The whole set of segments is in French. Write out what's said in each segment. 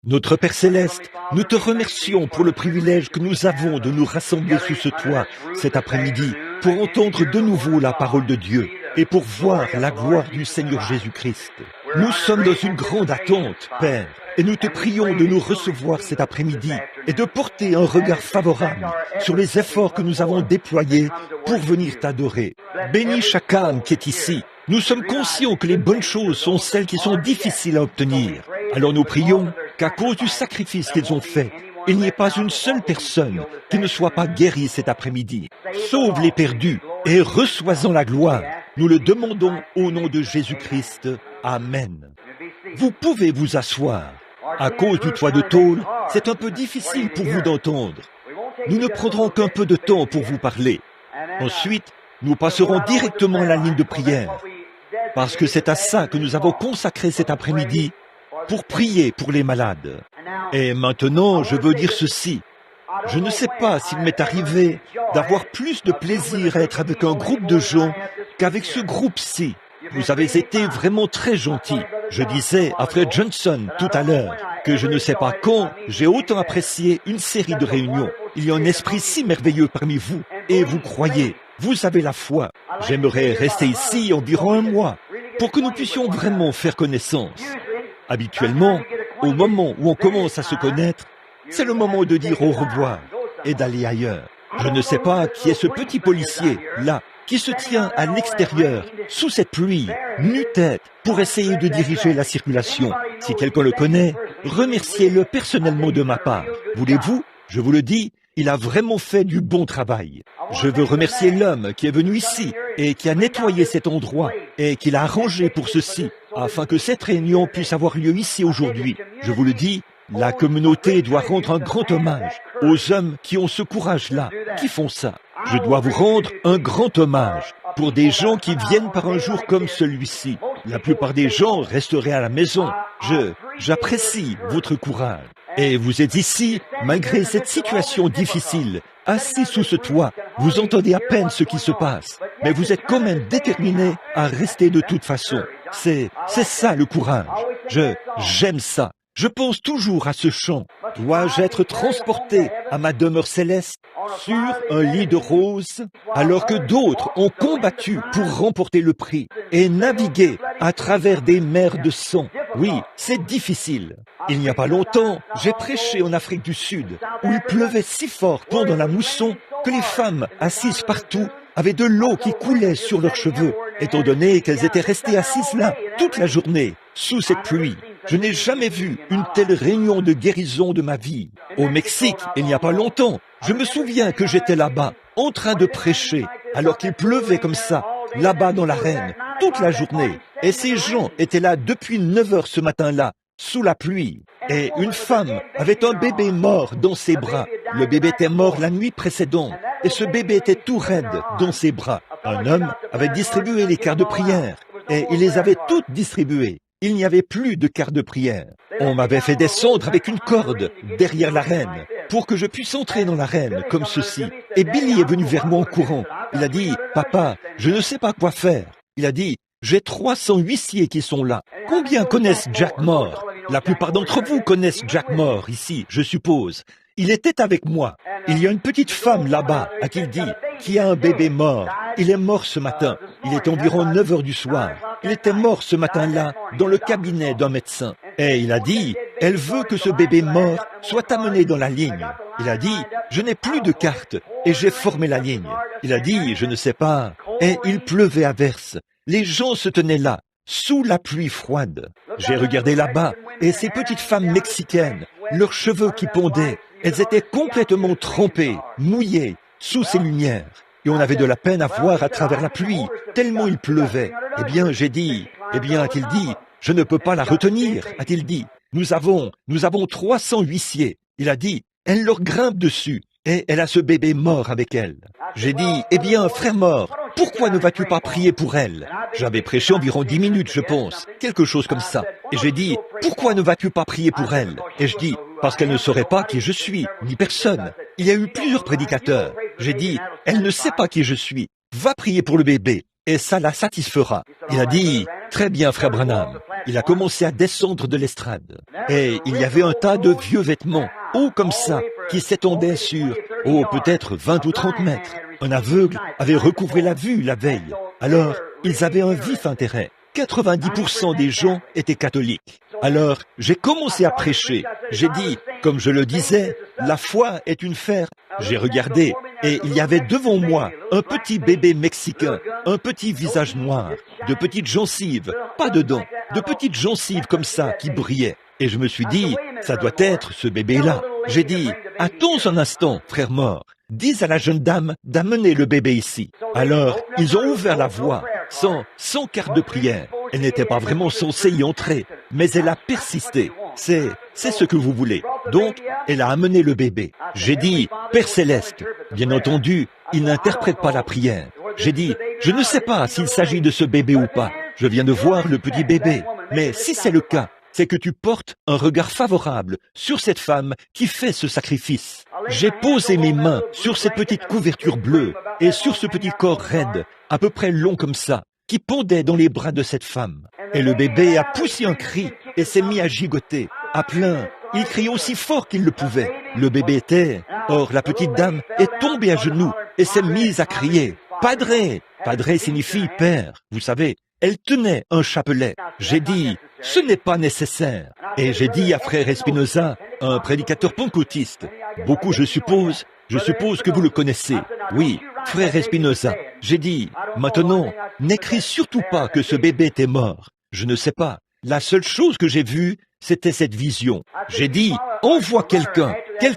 Notre Père Céleste, nous te remercions pour le privilège que nous avons de nous rassembler sous ce toit cet après-midi pour entendre de nouveau la parole de Dieu et pour voir la gloire du Seigneur Jésus-Christ. Nous sommes dans une grande attente, Père, et nous te prions de nous recevoir cet après-midi et de porter un regard favorable sur les efforts que nous avons déployés pour venir t'adorer. Bénis chaque âme qui est ici. Nous sommes conscients que les bonnes choses sont celles qui sont difficiles à obtenir. Alors nous prions qu'à cause du sacrifice qu'ils ont fait, il n'y ait pas une seule personne qui ne soit pas guérie cet après-midi. Sauve les perdus et reçois-en la gloire. Nous le demandons au nom de Jésus-Christ. Amen. Vous pouvez vous asseoir. À cause du toit de tôle, c'est un peu difficile pour vous d'entendre. Nous ne prendrons qu'un peu de temps pour vous parler. Ensuite, nous passerons directement à la ligne de prière, parce que c'est à ça que nous avons consacré cet après-midi, pour prier pour les malades. Et maintenant, je veux dire ceci. Je ne sais pas s'il m'est arrivé d'avoir plus de plaisir à être avec un groupe de gens qu'avec ce groupe-ci. Vous avez été vraiment très gentils. Je disais à Fred Johnson tout à l'heure que je ne sais pas quand j'ai autant apprécié une série de réunions. Il y a un esprit si merveilleux parmi vous, et vous croyez, vous avez la foi. J'aimerais rester ici environ un mois pour que nous puissions vraiment faire connaissance. Habituellement, au moment où on commence à se connaître, c'est le moment de dire au revoir et d'aller ailleurs. Je ne sais pas qui est ce petit policier, là, qui se tient à l'extérieur, sous cette pluie, nu-tête, pour essayer de diriger la circulation. Si quelqu'un le connaît, remerciez-le personnellement de ma part. Voulez-vous? Je vous le dis, il a vraiment fait du bon travail. Je veux remercier l'homme qui est venu ici et qui a nettoyé cet endroit et qui l'a arrangé pour ceci, afin que cette réunion puisse avoir lieu ici aujourd'hui. Je vous le dis, la communauté doit rendre un grand hommage aux hommes qui ont ce courage-là, qui font ça. Je dois vous rendre un grand hommage pour des gens qui viennent par un jour comme celui-ci. La plupart des gens resteraient à la maison. J'apprécie votre courage. Et vous êtes ici, malgré cette situation difficile, assis sous ce toit. Vous entendez à peine ce qui se passe, mais vous êtes quand même déterminés à rester de toute façon. C'est ça le courage. J'aime ça. Je pense toujours à ce chant. Dois-je être transporté à ma demeure céleste sur un lit de roses, alors que d'autres ont combattu pour remporter le prix et navigué à travers des mers de sang? Oui, c'est difficile. Il n'y a pas longtemps, j'ai prêché en Afrique du Sud, où il pleuvait si fort pendant la mousson que les femmes assises partout avaient de l'eau qui coulait sur leurs cheveux, étant donné qu'elles étaient restées assises là toute la journée, sous cette pluie. Je n'ai jamais vu une telle réunion de guérison de ma vie. Au Mexique, il n'y a pas longtemps, je me souviens que j'étais là-bas, en train de prêcher, alors qu'il pleuvait comme ça, là-bas dans l'arène, toute la journée. Et ces gens étaient là depuis 9 heures ce matin-là, sous la pluie. Et une femme avait un bébé mort dans ses bras. Le bébé était mort la nuit précédente, et ce bébé était tout raide dans ses bras. Un homme avait distribué les quarts de prière, et il les avait toutes distribuées. Il n'y avait plus de quart de prière. On m'avait fait descendre avec une corde derrière l'arène pour que je puisse entrer dans l'arène comme ceci. Et Billy est venu vers moi en courant. Il a dit, « Papa, je ne sais pas quoi faire. » Il a dit, « J'ai 300 huissiers qui sont là. Combien connaissent Jack Moore? La plupart d'entre vous connaissent Jack Moore ici, je suppose. Il était avec moi. Il y a une petite femme là-bas à qui il dit, qui a un bébé mort. Il est mort ce matin. Il est environ 9 heures du soir. Il était mort ce matin-là dans le cabinet d'un médecin. Et il a dit, elle veut que ce bébé mort soit amené dans la ligne. Il a dit, je n'ai plus de carte et j'ai formé la ligne. Il a dit, je ne sais pas. Et il pleuvait à verse. Les gens se tenaient là, sous la pluie froide. J'ai regardé là-bas et ces petites femmes mexicaines, leurs cheveux qui pondaient, elles étaient complètement trempées, mouillées, sous ces lumières. Et on avait de la peine à voir à travers la pluie, tellement il pleuvait. Eh bien, j'ai dit, a-t-il dit, je ne peux pas la retenir, a-t-il dit. Nous avons 300 huissiers. Il a dit, elle leur grimpe dessus, et elle a ce bébé mort avec elle. J'ai dit, eh bien, frère mort, pourquoi ne vas-tu pas prier pour elle? J'avais prêché environ 10 minutes, je pense, quelque chose comme ça. Et j'ai dit, pourquoi ne vas-tu pas prier pour elle? Et je dis, parce qu'elle ne saurait pas qui je suis, ni personne. Il y a eu plusieurs prédicateurs. J'ai dit, elle ne sait pas qui je suis. Va prier pour le bébé. et ça la satisfera. Il a dit, très bien, frère Branham. Il a commencé à descendre de l'estrade. Et il y avait un tas de vieux vêtements, hauts comme ça, qui s'étendaient sur, peut-être 20 ou 30 mètres. Un aveugle avait recouvré la vue la veille. Alors, ils avaient un vif intérêt. 90% des gens étaient catholiques. Alors, j'ai commencé à prêcher. J'ai dit, comme je le disais, la foi est une fer. J'ai regardé, et il y avait devant moi un petit bébé mexicain, un petit visage noir, de petites gencives, pas de dents, de petites gencives comme ça qui brillaient. Et je me suis dit, ça doit être ce bébé-là. J'ai dit, attends un instant, frère mort. Dis à la jeune dame d'amener le bébé ici. Alors, ils ont ouvert la voie, sans carte de prière. Elle n'était pas vraiment censée y entrer, mais elle a persisté. C'est ce que vous voulez. Donc, elle a amené le bébé. J'ai dit, Père Céleste, bien entendu, il n'interprète pas la prière. J'ai dit, je ne sais pas s'il s'agit de ce bébé ou pas. Je viens de voir le petit bébé. Mais si c'est le cas, c'est que tu portes un regard favorable sur cette femme qui fait ce sacrifice. J'ai posé mes mains sur cette petite couverture bleue et sur ce petit corps raide, à peu près long comme ça, qui pendait dans les bras de cette femme. Et le bébé a poussé un cri et s'est mis à gigoter, à plein. Il criait aussi fort qu'il le pouvait. Le bébé était. Or, la petite dame est tombée à genoux et s'est mise à crier. Padre! Padre signifie père, vous savez. Elle tenait un chapelet. J'ai dit, ce n'est pas nécessaire. Et j'ai dit à frère Espinosa, un prédicateur pentecôtiste, beaucoup je suppose que vous le connaissez. Oui, frère Espinosa. J'ai dit, maintenant, n'écris surtout pas que ce bébé était mort. Je ne sais pas. La seule chose que j'ai vue, c'était cette vision. J'ai dit, envoie quelqu'un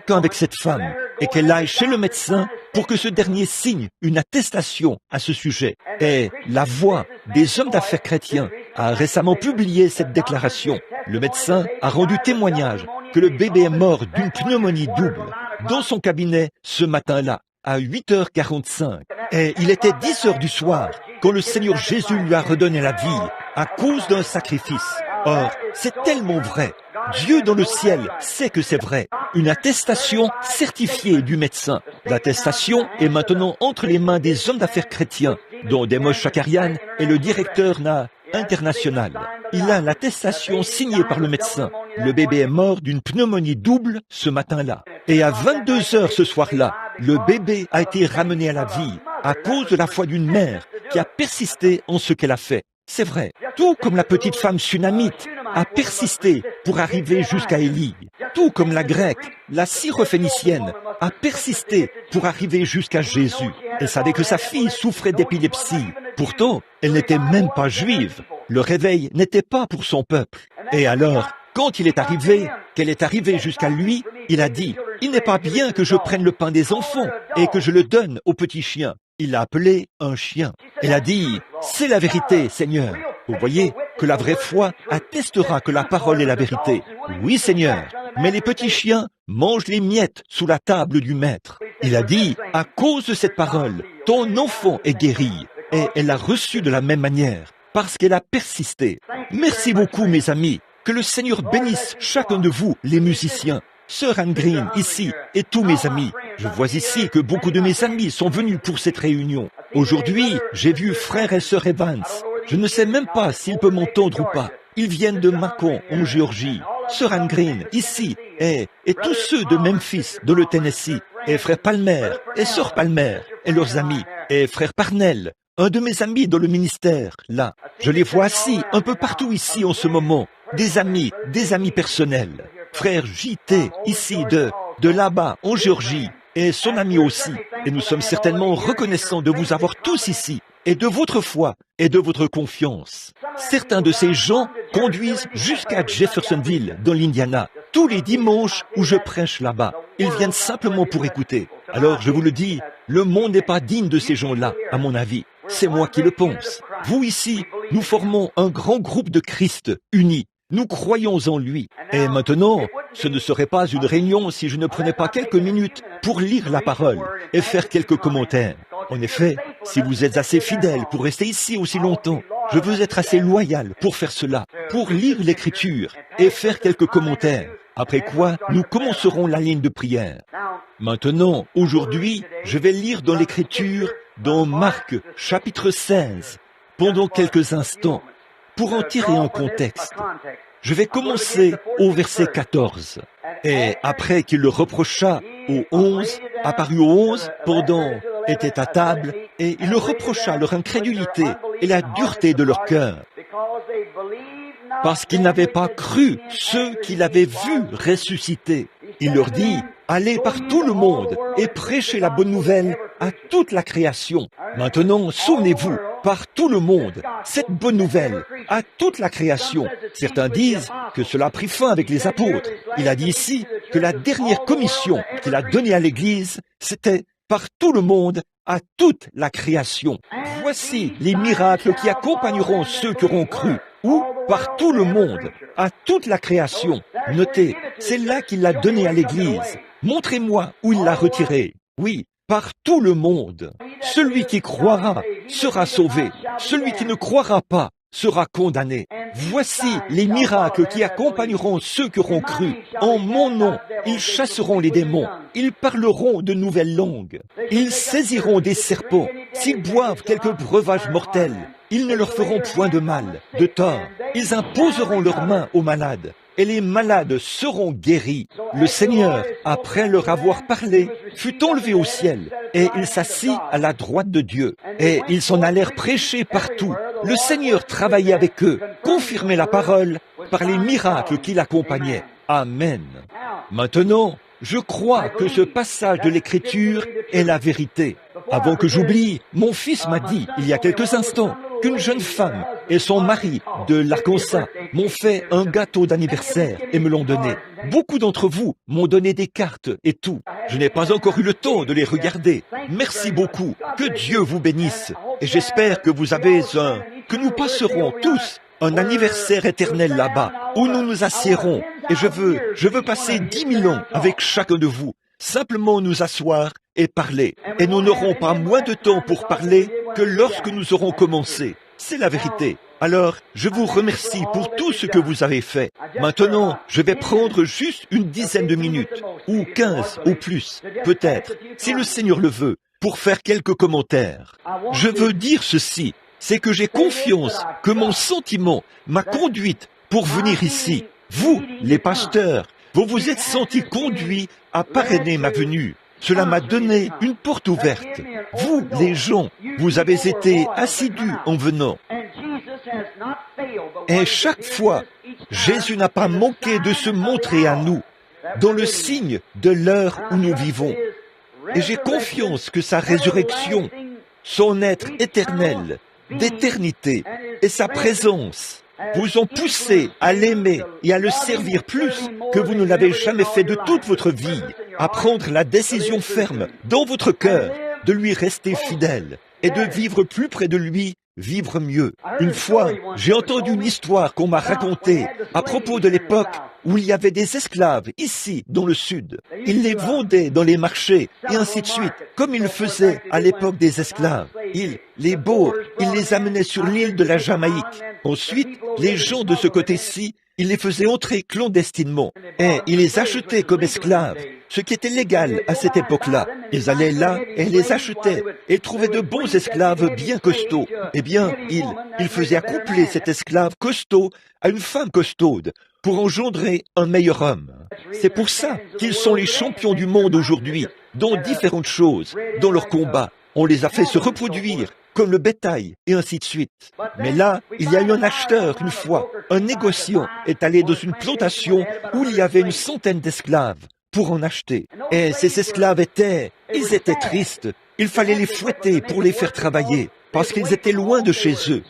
avec cette femme, et qu'elle aille chez le médecin pour que ce dernier signe une attestation à ce sujet. Et la Voix des hommes d'affaires chrétiens a récemment publié cette déclaration. Le médecin a rendu témoignage que le bébé est mort d'une pneumonie double dans son cabinet ce matin-là, à 8h45. Et il était 10h du soir quand le Seigneur Jésus lui a redonné la vie à cause d'un sacrifice. Or, c'est tellement vrai. Dieu dans le ciel sait que c'est vrai. Une attestation certifiée du médecin. L'attestation est maintenant entre les mains des hommes d'affaires chrétiens, dont Demos Shakarian est le directeur international. Il a l'attestation signée par le médecin. Le bébé est mort d'une pneumonie double ce matin-là. Et à 22h ce soir-là, le bébé a été ramené à la vie à cause de la foi d'une mère qui a persisté en ce qu'elle a fait. C'est vrai, tout comme la petite femme sunamite a persisté pour arriver jusqu'à Élie, tout comme la grecque, la syrophénicienne, a persisté pour arriver jusqu'à Jésus. Elle savait que sa fille souffrait d'épilepsie. Pourtant, elle n'était même pas juive. Le réveil n'était pas pour son peuple. Et alors, quand il est arrivé, qu'elle est arrivée jusqu'à lui, il a dit, « Il n'est pas bien que je prenne le pain des enfants et que je le donne aux petits chiens. » Il l'a appelé un chien. Elle a dit, « C'est la vérité, Seigneur. » Vous voyez que la vraie foi attestera que la parole est la vérité. Oui, Seigneur, mais les petits chiens mangent les miettes sous la table du maître. Il a dit, « À cause de cette parole, ton enfant est guéri. » Et elle l'a reçu de la même manière, parce qu'elle a persisté. Merci beaucoup, mes amis. Que le Seigneur bénisse chacun de vous, les musiciens. Sœur Anne Green, ici, et tous mes amis. Je vois ici que beaucoup de mes amis sont venus pour cette réunion. Aujourd'hui, j'ai vu frère et sœur Evans. Je ne sais même pas s'ils peuvent m'entendre ou pas. Ils viennent de Macon, en Géorgie. Sœur Anne Green, ici, et tous ceux de Memphis, dans le Tennessee, et frère Palmer, et sœur Palmer, et leurs amis, et frère Parnell, un de mes amis dans le ministère, là. Je les vois assis un peu partout ici en ce moment. Des amis personnels. Frère J.T., ici, de là-bas, en Géorgie, et son ami aussi. Et nous sommes certainement reconnaissants de vous avoir tous ici, et de votre foi, et de votre confiance. Certains de ces gens conduisent jusqu'à Jeffersonville, dans l'Indiana, tous les dimanches où je prêche là-bas. Ils viennent simplement pour écouter. Alors, je vous le dis, le monde n'est pas digne de ces gens-là, à mon avis. C'est moi qui le pense. Vous ici, nous formons un grand groupe de Christ unis. Nous croyons en lui. Et maintenant, ce ne serait pas une réunion si je ne prenais pas quelques minutes pour lire la parole et faire quelques commentaires. En effet, si vous êtes assez fidèle pour rester ici aussi longtemps, je veux être assez loyal pour faire cela, pour lire l'Écriture et faire quelques commentaires. Après quoi, nous commencerons la ligne de prière. Maintenant, aujourd'hui, je vais lire dans l'Écriture dans Marc chapitre 16 pendant quelques instants pour en tirer un contexte. Je vais commencer au verset 14. Et après qu'il le reprocha aux 11, apparut aux 11 pendant était à table, et il leur reprocha leur incrédulité et la dureté de leur cœur, parce qu'ils n'avaient pas cru ceux qui l'avaient vu ressusciter. Il leur dit, allez par tout le monde et prêchez la bonne nouvelle à toute la création. Maintenant, souvenez-vous, par tout le monde, cette bonne nouvelle à toute la création. Certains disent que cela a pris fin avec les apôtres. Il a dit ici que la dernière commission qu'il a donnée à l'Église, c'était par tout le monde à toute la création. Voici les miracles qui accompagneront ceux qui auront cru. Ou par tout le monde, à toute la création. Notez, c'est là qu'il l'a donné à l'Église. Montrez-moi où il l'a retiré. Oui, par tout le monde. Celui qui croira sera sauvé. Celui qui ne croira pas sera condamné. Voici les miracles qui accompagneront ceux qui auront cru. En mon nom, ils chasseront les démons. Ils parleront de nouvelles langues. Ils saisiront des serpents. S'ils boivent quelques breuvages mortels, ils ne leur feront point de mal, de tort. Ils imposeront leurs mains aux malades, et les malades seront guéris. Le Seigneur, après leur avoir parlé, fut enlevé au ciel, et il s'assit à la droite de Dieu. Et ils s'en allèrent prêcher partout. Le Seigneur travaillait avec eux, confirmait la parole par les miracles qui l'accompagnaient. Amen. Maintenant, je crois que ce passage de l'Écriture est la vérité. Avant que j'oublie, mon fils m'a dit, il y a quelques instants, qu'une jeune femme et son mari de l'Arkansas m'ont fait un gâteau d'anniversaire et me l'ont donné. Beaucoup d'entre vous m'ont donné des cartes et tout. Je n'ai pas encore eu le temps de les regarder. Merci beaucoup. Que Dieu vous bénisse. Et j'espère que vous avez que nous passerons tous un anniversaire éternel là-bas, où nous nous assiérons. Et je veux passer 10 000 ans avec chacun de vous. Simplement nous asseoir et parler. Et nous n'aurons pas moins de temps pour parler que lorsque nous aurons commencé. C'est la vérité. Alors, je vous remercie pour tout ce que vous avez fait. Maintenant, je vais prendre juste une dizaine de minutes, ou 15 ou plus, peut-être, si le Seigneur le veut, pour faire quelques commentaires. Je veux dire ceci, c'est que j'ai confiance que mon sentiment m'a conduite pour venir ici. Vous, les pasteurs, vous vous êtes sentis conduits à parrainer ma venue. Cela m'a donné une porte ouverte. Vous, les gens, vous avez été assidus en venant. Et chaque fois, Jésus n'a pas manqué de se montrer à nous dans le signe de l'heure où nous vivons. Et j'ai confiance que sa résurrection, son être éternel, d'éternité et sa présence vous ont poussé à l'aimer et à le servir plus que vous ne l'avez jamais fait de toute votre vie, à prendre la décision ferme dans votre cœur de lui rester fidèle et de vivre plus près de lui, vivre mieux. Une fois, j'ai entendu une histoire qu'on m'a racontée à propos de l'époque où il y avait des esclaves ici, dans le sud. Ils les vendaient dans les marchés et ainsi de suite, comme ils le faisaient à l'époque des esclaves. Les Boers, ils les amenaient sur l'île de la Jamaïque. Ensuite, les gens de ce côté-ci, ils les faisaient entrer clandestinement et ils les achetaient comme esclaves, ce qui était légal à cette époque-là. Ils allaient là et les achetaient et trouvaient de bons esclaves bien costauds. Eh bien, ils faisaient accoupler cet esclave costaud à une femme costaude pour engendrer un meilleur homme. C'est pour ça qu'ils sont les champions du monde aujourd'hui, dans différentes choses, dans leurs combats. On les a fait se reproduire comme le bétail, et ainsi de suite. Mais là, il y a eu un acheteur une fois, un négociant est allé dans une plantation où il y avait une centaine d'esclaves pour en acheter. Et ces esclaves étaient tristes. Il fallait les fouetter pour les faire travailler, parce qu'ils étaient loin de chez eux.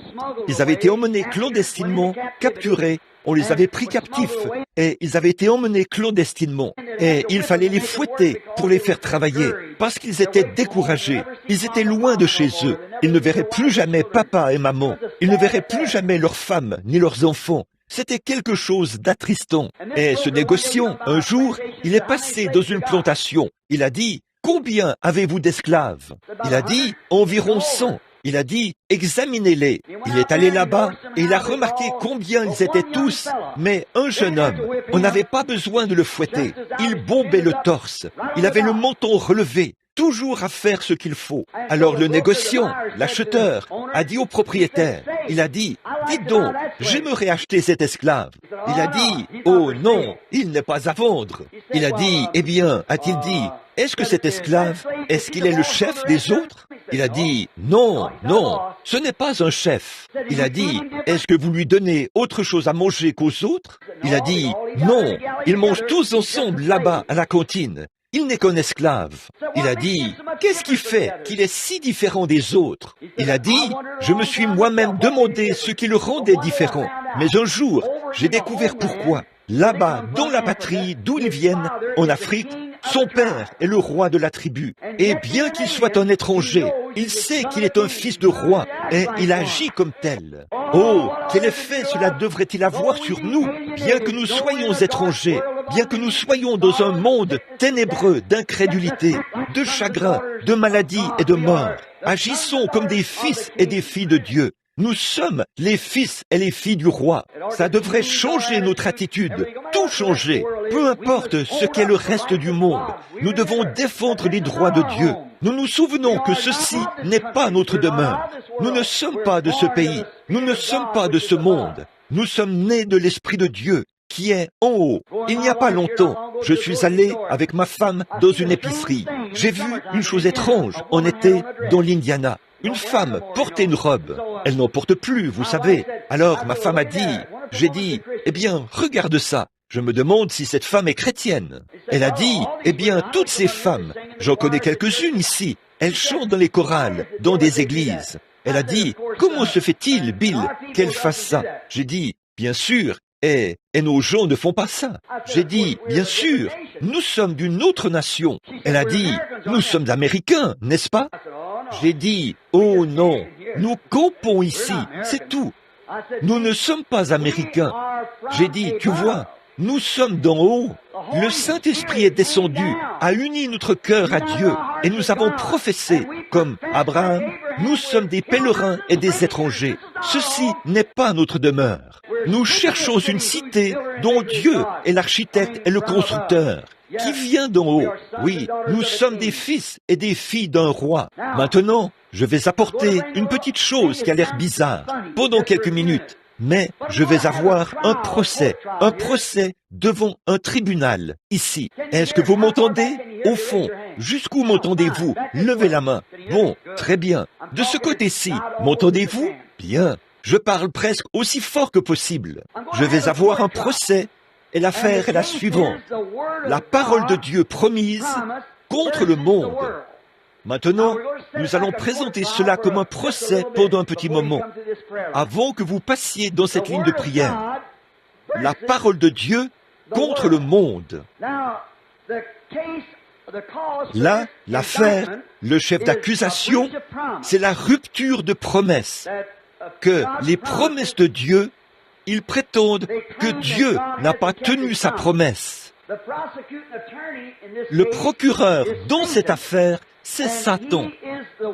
Ils avaient été emmenés clandestinement, capturés. On les avait pris captifs et ils avaient été emmenés clandestinement. Et il fallait les fouetter pour les faire travailler parce qu'ils étaient découragés. Ils étaient loin de chez eux. Ils ne verraient plus jamais papa et maman. Ils ne verraient plus jamais leurs femmes ni leurs enfants. C'était quelque chose d'attristant. Et ce négociant, un jour, il est passé dans une plantation. Il a dit, « Combien avez-vous d'esclaves » Il a dit, « Environ 100. » Il a dit, examinez-les. Il est allé là-bas et il a remarqué combien ils étaient tous. Mais un jeune homme, on n'avait pas besoin de le fouetter. Il bombait le torse. Il avait le menton relevé. toujours à faire ce qu'il faut. Alors le négociant, l'acheteur, a dit au propriétaire, il a dit, dites donc, j'aimerais acheter cet esclave. Il a dit, oh non, il n'est pas à vendre. Il a dit, eh bien, a-t-il dit, est-ce que cet esclave, est-ce qu'il est le chef des autres? Il a dit, non, non, ce n'est pas un chef. Il a dit, est-ce que vous lui donnez autre chose à manger qu'aux autres? Il a dit, non, ils mangent tous ensemble là-bas à la cantine. Il n'est qu'un esclave. Il a dit, qu'est-ce qui fait qu'il est si différent des autres? Il a dit, je me suis moi-même demandé ce qui le rendait différent. Mais un jour, j'ai découvert pourquoi. Là-bas, dans la patrie d'où ils viennent, en Afrique, son père est le roi de la tribu. Et bien qu'il soit un étranger, il sait qu'il est un fils de roi et il agit comme tel. Oh, quel effet cela devrait-il avoir sur nous, bien que nous soyons étrangers, bien que nous soyons dans un monde ténébreux d'incrédulité, de chagrin, de maladie et de mort. Agissons comme des fils et des filles de Dieu. Nous sommes les fils et les filles du roi. Ça devrait changer notre attitude, tout changer. Peu importe ce qu'est le reste du monde, nous devons défendre les droits de Dieu. Nous nous souvenons que ceci n'est pas notre demeure. Nous ne sommes pas de ce pays. Nous ne sommes pas de ce monde. Nous sommes nés de l'Esprit de Dieu qui est en haut. Il n'y a pas longtemps, je suis allé avec ma femme dans une épicerie. J'ai vu une chose étrange. On était dans l'Indiana. Une femme portait une robe. Elle n'en porte plus, vous savez. Alors ma femme a dit, j'ai dit, eh bien, regarde ça. Je me demande si cette femme est chrétienne. Elle a dit, eh bien, toutes ces femmes, j'en connais quelques-unes ici, elles chantent dans les chorales, dans des églises. Elle a dit, comment se fait-il, Bill, qu'elle fasse ça? J'ai dit, bien sûr, et nos gens ne font pas ça. J'ai dit, bien sûr, nous sommes d'une autre nation. Elle a dit, nous sommes Américains, n'est-ce pas? J'ai dit, oh non, nous campons ici, c'est tout. Nous ne sommes pas Américains. J'ai dit, tu vois, nous sommes d'en haut. Le Saint-Esprit est descendu, a uni notre cœur à Dieu, et nous avons professé, comme Abraham, nous sommes des pèlerins et des étrangers. Ceci n'est pas notre demeure. Nous cherchons une cité dont Dieu est l'architecte et le constructeur, qui vient d'en haut. Oui, nous sommes des fils et des filles d'un roi. Maintenant, je vais apporter une petite chose qui a l'air bizarre pendant quelques minutes. Mais je vais avoir un procès devant un tribunal, ici. Est-ce que vous m'entendez? Au fond, jusqu'où m'entendez-vous? Levez la main. Bon, très bien. De ce côté-ci, m'entendez-vous? Bien. Je parle presque aussi fort que possible. Je vais avoir un procès et l'affaire est la suivante. La parole de Dieu promise contre le monde. Maintenant, nous allons présenter cela comme un procès pendant un petit moment, avant que vous passiez dans cette ligne de prière. La parole de Dieu contre le monde. Là, l'affaire, le chef d'accusation, c'est la rupture de promesse. Que les promesses de Dieu, ils prétendent que Dieu n'a pas tenu sa promesse. Le procureur dans cette affaire, c'est Satan.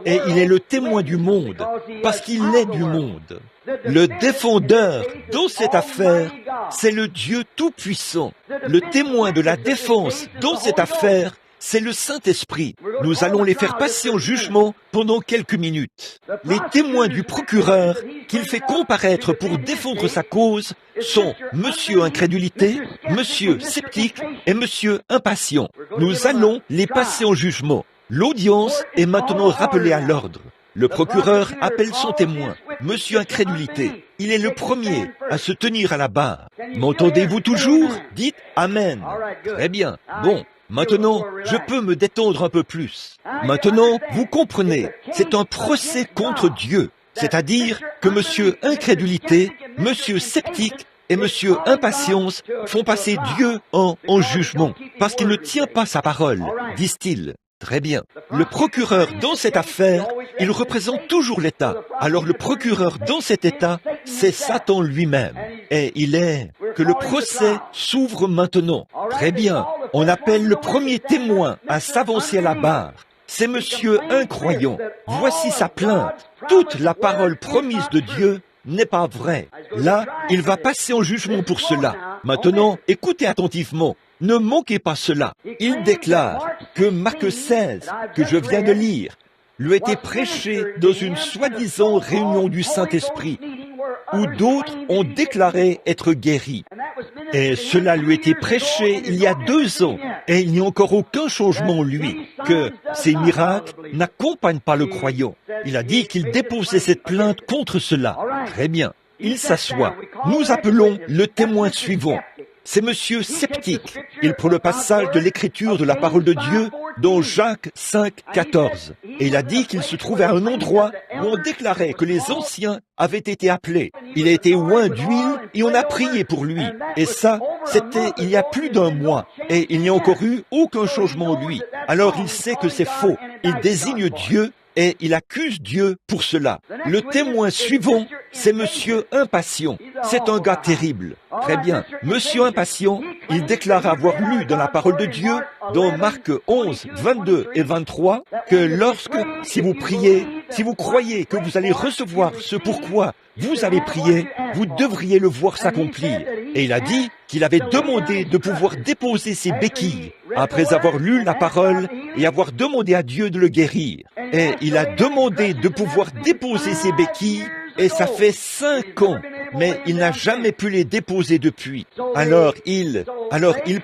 Et il est le témoin du monde, parce qu'il est du monde. Le défendeur dans cette affaire, c'est le Dieu Tout-Puissant. Le témoin de la défense dans cette affaire, c'est le Saint-Esprit. Nous allons les faire passer en jugement pendant quelques minutes. Les témoins du procureur qu'il fait comparaître pour défendre sa cause sont Monsieur Incrédulité, Monsieur Sceptique et Monsieur Impatient. Nous allons les passer en jugement. L'audience est maintenant rappelée à l'ordre. Le procureur appelle son témoin, Monsieur Incrédulité. Il est le premier à se tenir à la barre. M'entendez-vous toujours? Dites Amen. Très bien. Bon. Maintenant, je peux me détendre un peu plus. Maintenant, vous comprenez, c'est un procès contre Dieu. C'est-à-dire que Monsieur Incrédulité, Monsieur Sceptique et Monsieur Impatience font passer Dieu en jugement, parce qu'il ne tient pas sa parole, disent-ils. Très bien. Le procureur dans cette affaire, il représente toujours l'État. Alors le procureur dans cet État, c'est Satan lui-même. Et il est que le procès s'ouvre maintenant. Très bien. On appelle le premier témoin à s'avancer à la barre. C'est Monsieur Incroyant. Voici sa plainte. Toute la parole promise de Dieu n'est pas vraie. Là, il va passer en jugement pour cela. Maintenant, écoutez attentivement. Ne manquez pas cela. Il déclare que Marc 16, que je viens de lire, lui a été prêché dans une soi-disant réunion du Saint-Esprit, où d'autres ont déclaré être guéris. Et cela lui a été prêché il y a 2 ans, et il n'y a encore aucun changement en lui, que ces miracles n'accompagnent pas le croyant. Il a dit qu'il déposait cette plainte contre cela. Très bien. Il s'assoit. Nous appelons le témoin suivant. C'est monsieur sceptique. Il prend le passage de l'écriture de la parole de Dieu dans Jacques 5, 14. Et il a dit qu'il se trouvait à un endroit où on déclarait que les anciens avaient été appelés. Il a été oint d'huile et on a prié pour lui. Et ça, c'était il y a plus d'1 mois. Et il n'y a encore eu aucun changement en lui. Alors il sait que c'est faux. Il désigne Dieu et il accuse Dieu pour cela. Le témoin suivant, c'est monsieur impatient. C'est un gars terrible. Très bien. Monsieur impatient, il déclare avoir lu dans la parole de Dieu, dans Marc 11, 22 et 23, que lorsque, si vous priez, si vous croyez que vous allez recevoir ce pourquoi vous avez prié, vous devriez le voir s'accomplir. Et il a dit qu'il avait demandé de pouvoir déposer ses béquilles, après avoir lu la parole et avoir demandé à Dieu de le guérir. Et il a demandé de pouvoir déposer ses béquilles, et ça fait 5 ans, mais il n'a jamais pu les déposer depuis. Alors ils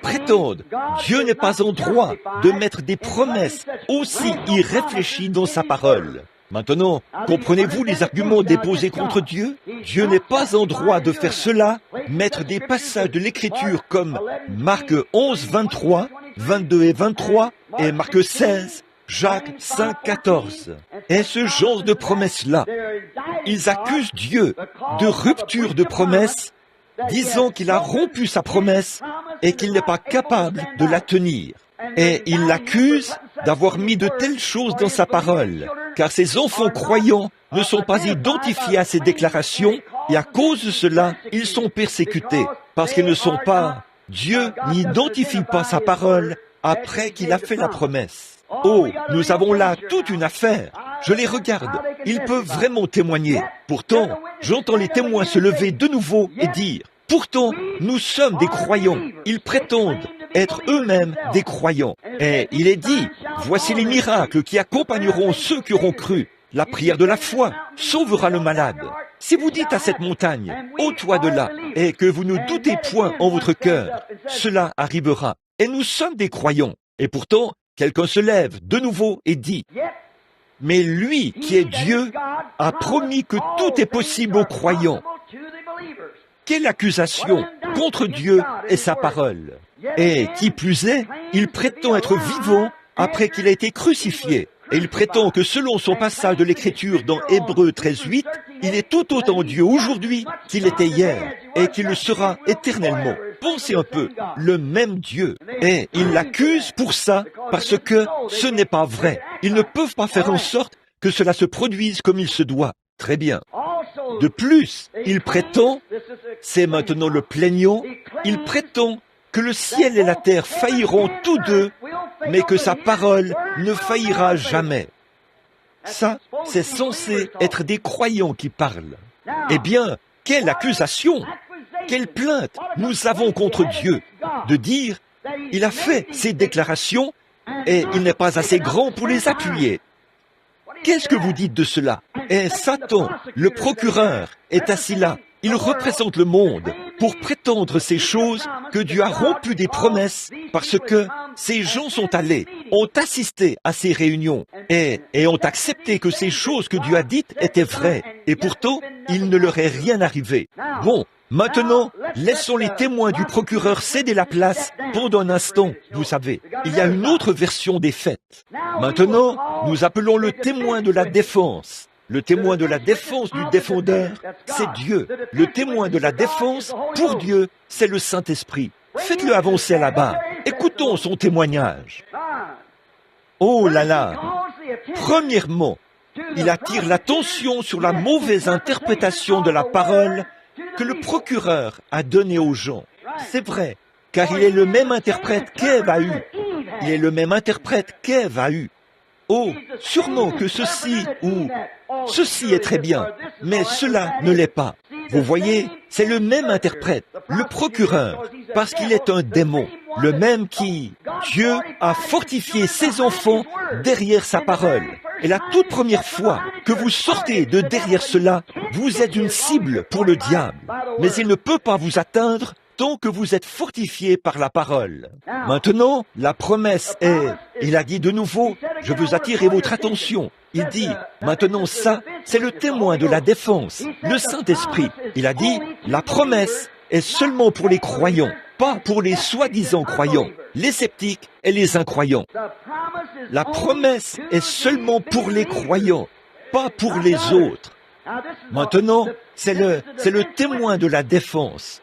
prétendent, Dieu n'est pas en droit de mettre des promesses aussi irréfléchies dans sa parole. Maintenant, comprenez-vous les arguments déposés contre Dieu? Dieu n'est pas en droit de faire cela, mettre des passages de l'Écriture comme Marc 11, 23, 22 et 23, et Marc 16, Jacques 5, 14. Et ce genre de promesses-là, ils accusent Dieu de rupture de promesse, disant qu'il a rompu sa promesse et qu'il n'est pas capable de la tenir. Et ils l'accusent d'avoir mis de telles choses dans sa parole, car ses enfants croyants ne sont pas identifiés à ses déclarations, et à cause de cela, ils sont persécutés, parce qu'ils ne sont pas... Dieu n'identifie pas sa parole après qu'il a fait la promesse. Oh, nous avons là toute une affaire. Je les regarde. Ils peuvent vraiment témoigner. Pourtant, j'entends les témoins se lever de nouveau et dire, « Pourtant, nous sommes des croyants. » Ils prétendent être eux-mêmes des croyants. Et il est dit, « Voici les miracles qui accompagneront ceux qui auront cru. La prière de la foi sauvera le malade. » Si vous dites à cette montagne, « Ôte-toi de là » et que vous ne doutez point en votre cœur, cela arrivera. Et nous sommes des croyants. Et pourtant, quelqu'un se lève de nouveau et dit, « Mais lui qui est Dieu a promis que tout est possible aux croyants. » Quelle accusation contre Dieu et sa parole. Et qui plus est, il prétend être vivant après qu'il a été crucifié. Et il prétend que selon son passage de l'Écriture dans Hébreux 13.8, il est tout autant Dieu aujourd'hui qu'il était hier et qu'il le sera éternellement. Pensez un peu, le même Dieu. Et il l'accuse pour ça parce que ce n'est pas vrai. Ils ne peuvent pas faire en sorte que cela se produise comme il se doit. Très bien. De plus, il prétend, c'est maintenant le plaignant, il prétend que le ciel et la terre failliront tous deux, mais que sa parole ne faillira jamais. Ça, c'est censé être des croyants qui parlent. Eh bien, quelle accusation, quelle plainte nous avons contre Dieu de dire, il a fait ces déclarations et il n'est pas assez grand pour les appuyer. Qu'est-ce que vous dites de cela? Et Satan, le procureur, est assis là. Il représente le monde pour prétendre ces choses que Dieu a rompu des promesses parce que ces gens sont allés, ont assisté à ces réunions et ont accepté que ces choses que Dieu a dites étaient vraies. Et pourtant, il ne leur est rien arrivé. Bon, maintenant, laissons les témoins du procureur céder la place pendant un instant, vous savez. Il y a une autre version des faits. Maintenant, nous appelons le témoin de la défense. Le témoin de la défense du défendeur, c'est Dieu. Le témoin de la défense, pour Dieu, c'est le Saint-Esprit. Faites-le avancer à la barre. Écoutons son témoignage. Oh là là! Premièrement, il attire l'attention sur la mauvaise interprétation de la parole que le procureur a donnée aux gens. C'est vrai, car il est le même interprète qu'Ève a eu. Il est le même interprète qu'Ève a eu. Oh, sûrement que ceci ou ceci est très bien, mais cela ne l'est pas. Vous voyez, c'est le même interprète, le procureur, parce qu'il est un démon. le même qui, Dieu a fortifié ses enfants derrière sa parole. Et la toute première fois que vous sortez de derrière cela, vous êtes une cible pour le diable. Mais il ne peut pas vous atteindre tant que vous êtes fortifié par la parole. Maintenant, la promesse est, il a dit de nouveau, je veux attirer votre attention. Il dit, maintenant ça, c'est le témoin de la défense, le Saint-Esprit. Il a dit, la promesse est seulement pour les croyants, pas pour les soi-disant croyants, les sceptiques et les incroyants. La promesse est seulement pour les croyants, pas pour les autres. Maintenant, c'est le témoin de la défense.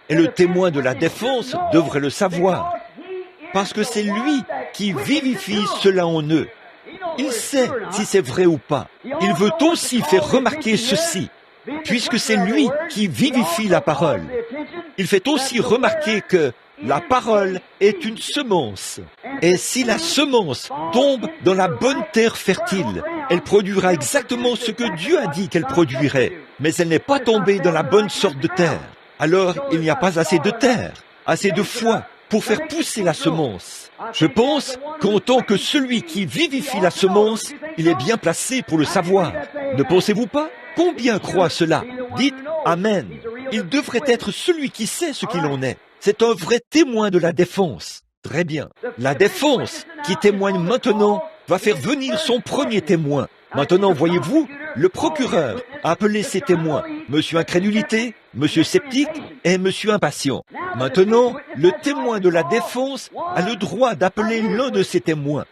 Et le témoin de la défense devrait le savoir, parce que c'est lui qui vivifie cela en eux. Il sait si c'est vrai ou pas. Il veut aussi faire remarquer ceci, puisque c'est lui qui vivifie la parole. Il fait aussi remarquer que la parole est une semence. Et si la semence tombe dans la bonne terre fertile, elle produira exactement ce que Dieu a dit qu'elle produirait. Mais elle n'est pas tombée dans la bonne sorte de terre. Alors, il n'y a pas assez de terre, assez de foi pour faire pousser la semence. Je pense qu'en tant que celui qui vivifie la semence, il est bien placé pour le savoir. Ne pensez-vous pas? Combien croient cela? Dites Amen. Il devrait être celui qui sait ce qu'il en est. C'est un vrai témoin de la défense. Très bien. La défense qui témoigne maintenant va faire venir son premier témoin. Maintenant, voyez-vous, le procureur a appelé ses témoins, Monsieur Incrédulité, Monsieur Sceptique et Monsieur Impatient. Maintenant, le témoin de la défense a le droit d'appeler l'un de ses témoins.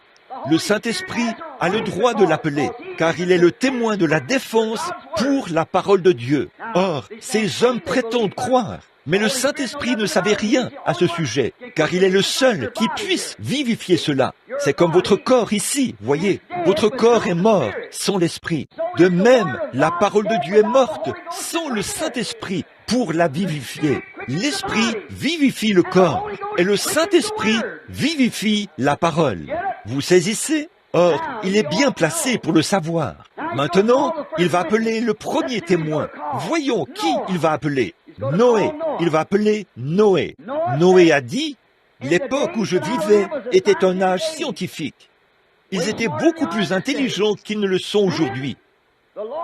Le Saint-Esprit a le droit de l'appeler, car il est le témoin de la défense pour la parole de Dieu. Or, ces hommes prétendent croire, mais le Saint-Esprit ne savait rien à ce sujet, car il est le seul qui puisse vivifier cela. C'est comme votre corps ici, voyez, votre corps est mort sans l'Esprit. De même, la parole de Dieu est morte sans le Saint-Esprit pour la vivifier. L'Esprit vivifie le corps, et le Saint-Esprit vivifie la parole. Vous saisissez? Or, il est bien placé pour le savoir. Maintenant, il va appeler le premier témoin. Voyons qui il va appeler. Noé. Il va appeler Noé. Noé a dit, l'époque où je vivais était un âge scientifique. Ils étaient beaucoup plus intelligents qu'ils ne le sont aujourd'hui.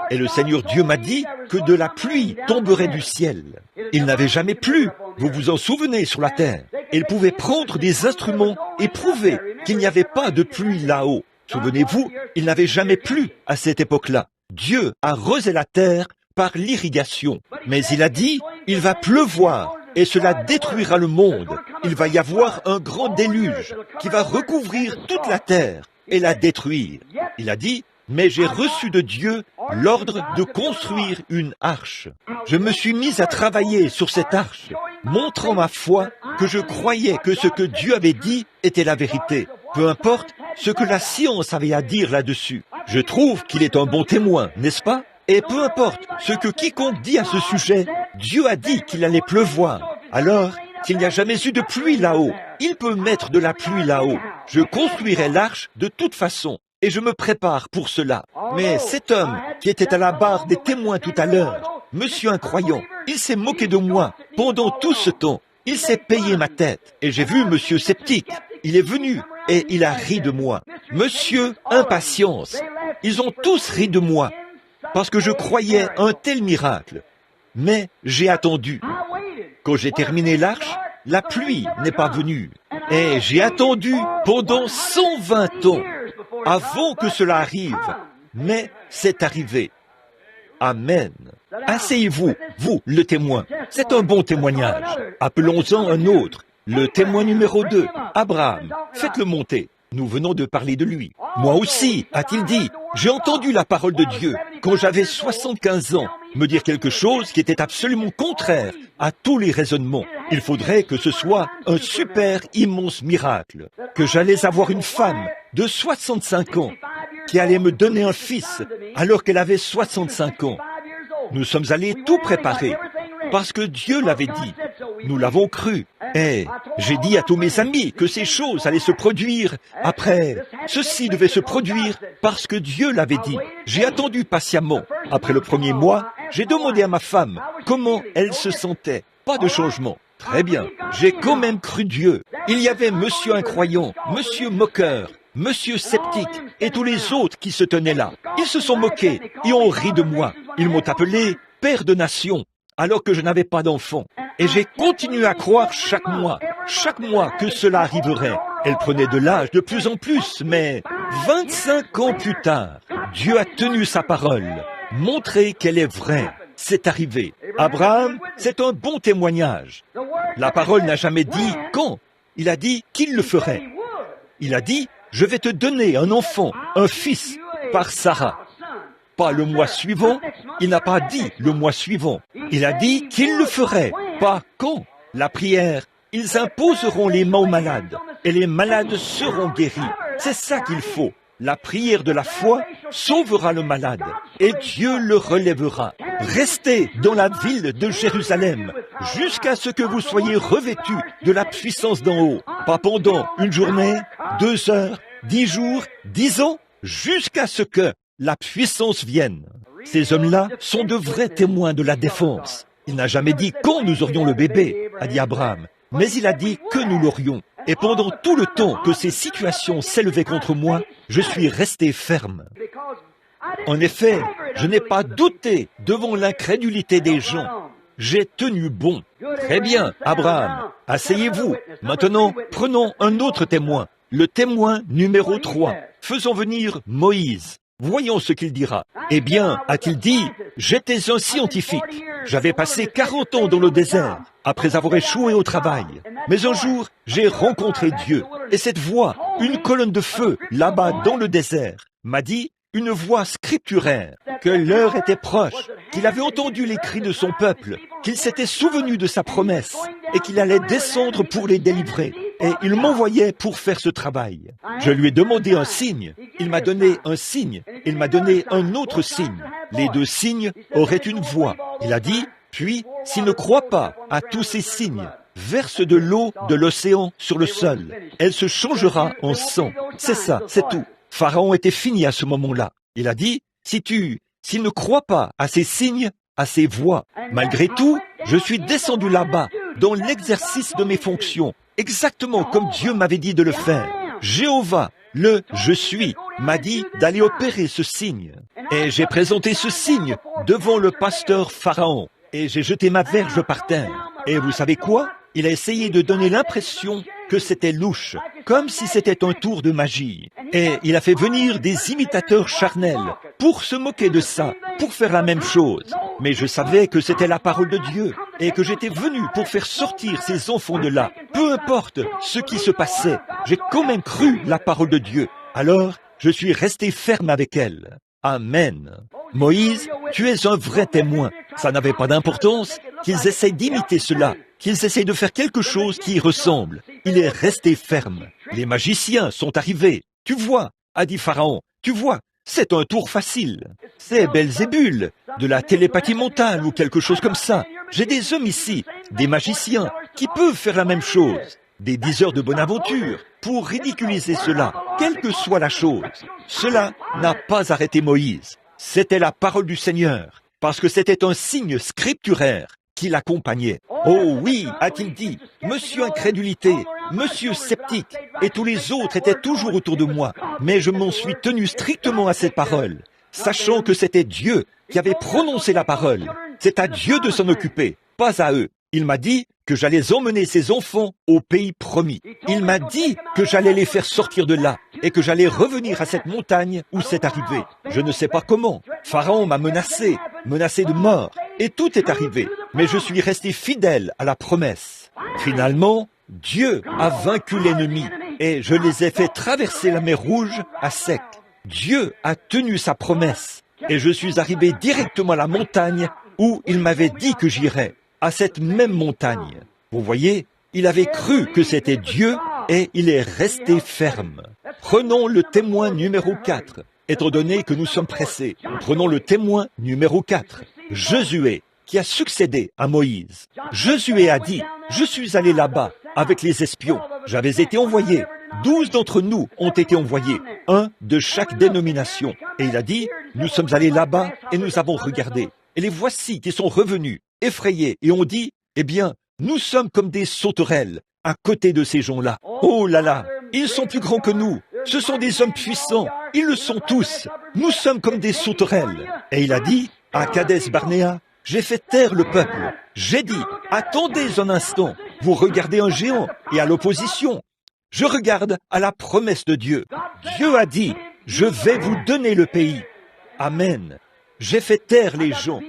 Et le Seigneur Dieu m'a dit que de la pluie tomberait du ciel. Il n'avait jamais plu, vous vous en souvenez, sur la terre. Ils pouvaient prendre des instruments et prouver qu'il n'y avait pas de pluie là-haut. Souvenez-vous, il n'avait jamais plu à cette époque-là. Dieu arrosait la terre par l'irrigation. Mais il a dit, il va pleuvoir et cela détruira le monde. Il va y avoir un grand déluge qui va recouvrir toute la terre et la détruire. Il a dit, mais j'ai reçu de Dieu l'ordre de construire une arche. Je me suis mis à travailler sur cette arche, montrant ma foi que je croyais que ce que Dieu avait dit était la vérité. Peu importe ce que la science avait à dire là-dessus. Je trouve qu'il est un bon témoin, n'est-ce pas? Et peu importe ce que quiconque dit à ce sujet, Dieu a dit qu'il allait pleuvoir. Alors, s'il n'y a jamais eu de pluie là-haut, il peut mettre de la pluie là-haut. Je construirai l'arche de toute façon. Et je me prépare pour cela. Mais cet homme qui était à la barre des témoins tout à l'heure, Monsieur Incroyant, il s'est moqué de moi pendant tout ce temps. Il s'est payé ma tête. Et j'ai vu Monsieur Sceptique. Il est venu et il a ri de moi. Monsieur Impatience. Ils ont tous ri de moi parce que je croyais un tel miracle. Mais j'ai attendu. Quand j'ai terminé l'arche, la pluie n'est pas venue. Et j'ai attendu pendant 120 ans. Avant que cela arrive, mais c'est arrivé. Amen. Asseyez-vous, vous, le témoin. C'est un bon témoignage. Appelons-en un autre. Le témoin numéro 2, Abraham. Faites-le monter. Nous venons de parler de lui. Moi aussi, a-t-il dit, j'ai entendu la parole de Dieu quand j'avais 75 ans me dire quelque chose qui était absolument contraire à tous les raisonnements. Il faudrait que ce soit un super immense miracle, que j'allais avoir une femme de 65 ans qui allait me donner un fils alors qu'elle avait 65 ans. Nous sommes allés tout préparer parce que Dieu l'avait dit. Nous l'avons cru. Et j'ai dit à tous mes amis que ces choses allaient se produire après. Ceci devait se produire parce que Dieu l'avait dit. J'ai attendu patiemment. Après le premier mois, j'ai demandé à ma femme comment elle se sentait. Pas de changement. Très bien, j'ai quand même cru Dieu. Il y avait monsieur incroyant, monsieur moqueur, monsieur sceptique et tous les autres qui se tenaient là. Ils se sont moqués et ont ri de moi. Ils m'ont appelé père de nation, alors que je n'avais pas d'enfant. Et j'ai continué à croire chaque mois que cela arriverait. Elle prenait de l'âge de plus en plus, mais 25 ans plus tard, Dieu a tenu sa parole, montré qu'elle est vraie. C'est arrivé. Abraham, c'est un bon témoignage. La parole n'a jamais dit quand. Il a dit qu'il le ferait. Il a dit, je vais te donner un enfant, un fils, par Sarah. Pas le mois suivant, il n'a pas dit le mois suivant. Il a dit qu'il le ferait, pas quand. La prière, ils imposeront les mains aux malades et les malades seront guéris. C'est ça qu'il faut. La prière de la foi sauvera le malade et Dieu le relèvera. Restez dans la ville de Jérusalem jusqu'à ce que vous soyez revêtus de la puissance d'en haut. Pas pendant une journée, 2 heures, 10 jours, 10 ans, jusqu'à ce que la puissance vienne. Ces hommes-là sont de vrais témoins de la défense. Il n'a jamais dit quand nous aurions le bébé, a dit Abraham, mais il a dit que nous l'aurions. Et pendant tout le temps que ces situations s'élevaient contre moi, je suis resté ferme. En effet, je n'ai pas douté devant l'incrédulité des gens. J'ai tenu bon. Très bien, Abraham, asseyez-vous. Maintenant, prenons un autre témoin. Le témoin numéro 3. Faisons venir Moïse. Voyons ce qu'il dira. Eh bien, a-t-il dit, j'étais un scientifique. J'avais passé 40 ans dans le désert, après avoir échoué au travail. Mais un jour, j'ai rencontré Dieu. Et cette voix, une colonne de feu, là-bas dans le désert, m'a dit, une voix scripturaire, que l'heure était proche, qu'il avait entendu les cris de son peuple, qu'il s'était souvenu de sa promesse, et qu'il allait descendre pour les délivrer. Et il m'envoyait pour faire ce travail. Je lui ai demandé un signe. Il m'a donné un signe. Il m'a donné un autre signe. Les 2 signes auraient une voix. Il a dit, puis, s'il ne croit pas à tous ces signes, verse de l'eau de l'océan sur le sol. Elle se changera en sang. C'est ça, c'est tout. Pharaon était fini à ce moment-là. Il a dit, s'il ne croit pas à ces signes, à ces voix, malgré tout, je suis descendu là-bas, dans l'exercice de mes fonctions, exactement comme Dieu m'avait dit de le faire. Jéhovah, le « Je suis », m'a dit d'aller opérer ce signe. Et j'ai présenté ce signe devant le pasteur Pharaon. Et j'ai jeté ma verge par terre. Et vous savez quoi? Il a essayé de donner l'impression que c'était louche, comme si c'était un tour de magie. Et il a fait venir des imitateurs charnels pour se moquer de ça, pour faire la même chose. Mais je savais que c'était la parole de Dieu et que j'étais venu pour faire sortir ces enfants de là. Peu importe ce qui se passait, j'ai quand même cru la parole de Dieu. Alors, je suis resté ferme avec elle. Amen. Moïse, tu es un vrai témoin. Ça n'avait pas d'importance qu'ils essayent d'imiter cela, qu'ils essayent de faire quelque chose qui y ressemble. Il est resté ferme. Les magiciens sont arrivés. Tu vois, a dit Pharaon, tu vois, c'est un tour facile. C'est Belzébul, de la télépathie mentale ou quelque chose comme ça. J'ai des hommes ici, des magiciens, qui peuvent faire la même chose. Des diseurs de bonne aventure, pour ridiculiser cela, quelle que soit la chose. Cela n'a pas arrêté Moïse. C'était la parole du Seigneur, parce que c'était un signe scripturaire qui l'accompagnait. Oh oui, a-t-il dit, monsieur incrédulité, monsieur sceptique, et tous les autres étaient toujours autour de moi, mais je m'en suis tenu strictement à cette parole, sachant que c'était Dieu qui avait prononcé la parole. C'est à Dieu de s'en occuper, pas à eux. Il m'a dit que j'allais emmener ses enfants au pays promis. Il m'a dit que j'allais les faire sortir de là et que j'allais revenir à cette montagne où c'est arrivé. Je ne sais pas comment. Pharaon m'a menacé de mort, et tout est arrivé. Mais je suis resté fidèle à la promesse. Finalement, Dieu a vaincu l'ennemi et je les ai fait traverser la mer Rouge à sec. Dieu a tenu sa promesse et je suis arrivé directement à la montagne où il m'avait dit que j'irais. À cette même montagne. Vous voyez, il avait cru que c'était Dieu et il est resté ferme. Prenons le témoin numéro 4. Étant donné que nous sommes pressés, prenons le témoin numéro 4. Josué, qui a succédé à Moïse. Josué a dit, je suis allé là-bas avec les espions. J'avais été envoyé. 12 d'entre nous ont été envoyés, un de chaque dénomination. Et il a dit, nous sommes allés là-bas et nous avons regardé. Et les voici qui sont revenus, effrayés, et ont dit, eh bien, Nous sommes comme des sauterelles à côté de ces gens-là. Oh là là, ils sont plus grands que nous. Ce sont des hommes puissants. Ils le sont tous. Nous sommes comme des sauterelles. Et il a dit, à Kadès Barnéa, j'ai fait taire le peuple. J'ai dit, attendez un instant. Vous regardez un géant et à l'opposition. Je regarde à la promesse de Dieu. Dieu a dit, je vais vous donner le pays. Amen. J'ai fait taire les gens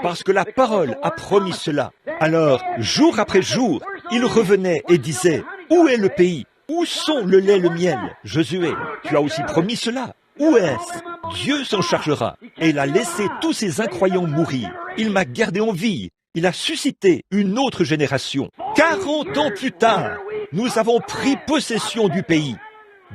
parce que la parole a promis cela. Alors, jour après jour, ils revenaient et disaient, où est le pays? Où sont le lait et le miel? Josué, tu as aussi promis cela. Où est-ce? Dieu s'en chargera. Et il a laissé tous ces incroyants mourir. Il m'a gardé en vie. Il a suscité une autre génération. 40 ans plus tard, nous avons pris possession du pays.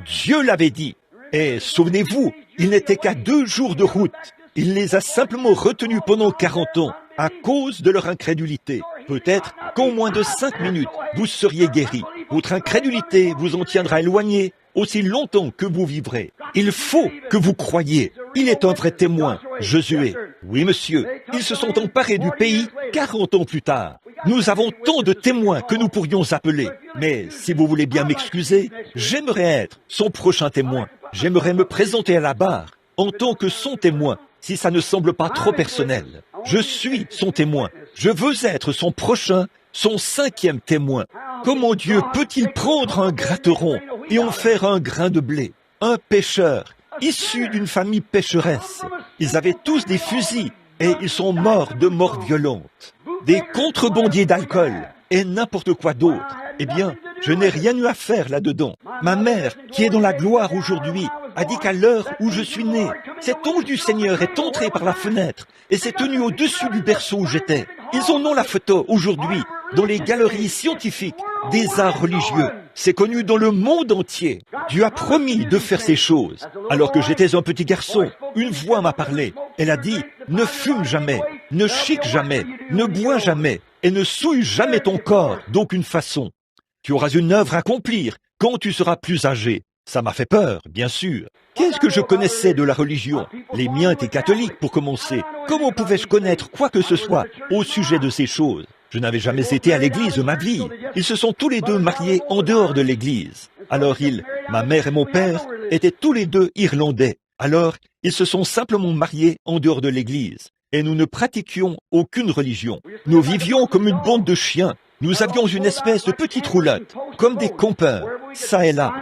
Dieu l'avait dit. Et souvenez-vous, il n'était qu'à 2 jours de route. Il les a simplement retenus pendant 40 ans à cause de leur incrédulité. Peut-être qu'en moins de 5 minutes, vous seriez guéris. Votre incrédulité vous en tiendra éloigné aussi longtemps que vous vivrez. Il faut que vous croyiez. Il est un vrai témoin, Josué. Oui, monsieur, ils se sont emparés du pays 40 ans plus tard. Nous avons tant de témoins que nous pourrions appeler. Mais si vous voulez bien m'excuser, j'aimerais être son prochain témoin. J'aimerais me présenter à la barre en tant que son témoin, si ça ne semble pas trop personnel. Je suis son témoin. Je veux être son prochain, son 5e témoin. Comment Dieu peut-il prendre un gratteron et en faire un grain de blé? Un pêcheur, issu d'une famille pécheresse. Ils avaient tous des fusils et ils sont morts de mort violente. Des contrebandiers d'alcool et n'importe quoi d'autre. Eh bien, je n'ai rien eu à faire là-dedans. Ma mère, qui est dans la gloire aujourd'hui, a dit qu'à l'heure où je suis né, cet ange du Seigneur est entré par la fenêtre et s'est tenu au-dessus du berceau où j'étais. Ils en ont la photo aujourd'hui dans les galeries scientifiques des arts religieux. C'est connu dans le monde entier. Dieu a promis de faire ces choses. Alors que j'étais un petit garçon, une voix m'a parlé. Elle a dit, ne fume jamais, ne chique jamais, ne bois jamais et ne souille jamais ton corps d'aucune façon. Tu auras une œuvre à accomplir quand tu seras plus âgé. Ça m'a fait peur, bien sûr. Qu'est-ce que je connaissais de la religion? Les miens étaient catholiques pour commencer. Comment pouvais-je connaître quoi que ce soit au sujet de ces choses? Je n'avais jamais été à l'église de ma vie. Ils se sont tous les deux mariés en dehors de l'église. Alors ma mère et mon père, étaient tous les deux irlandais. Alors, ils se sont simplement mariés en dehors de l'église. Et nous ne pratiquions aucune religion. Nous vivions comme une bande de chiens. Nous avions une espèce de petite roulotte, comme des campeurs, ça et là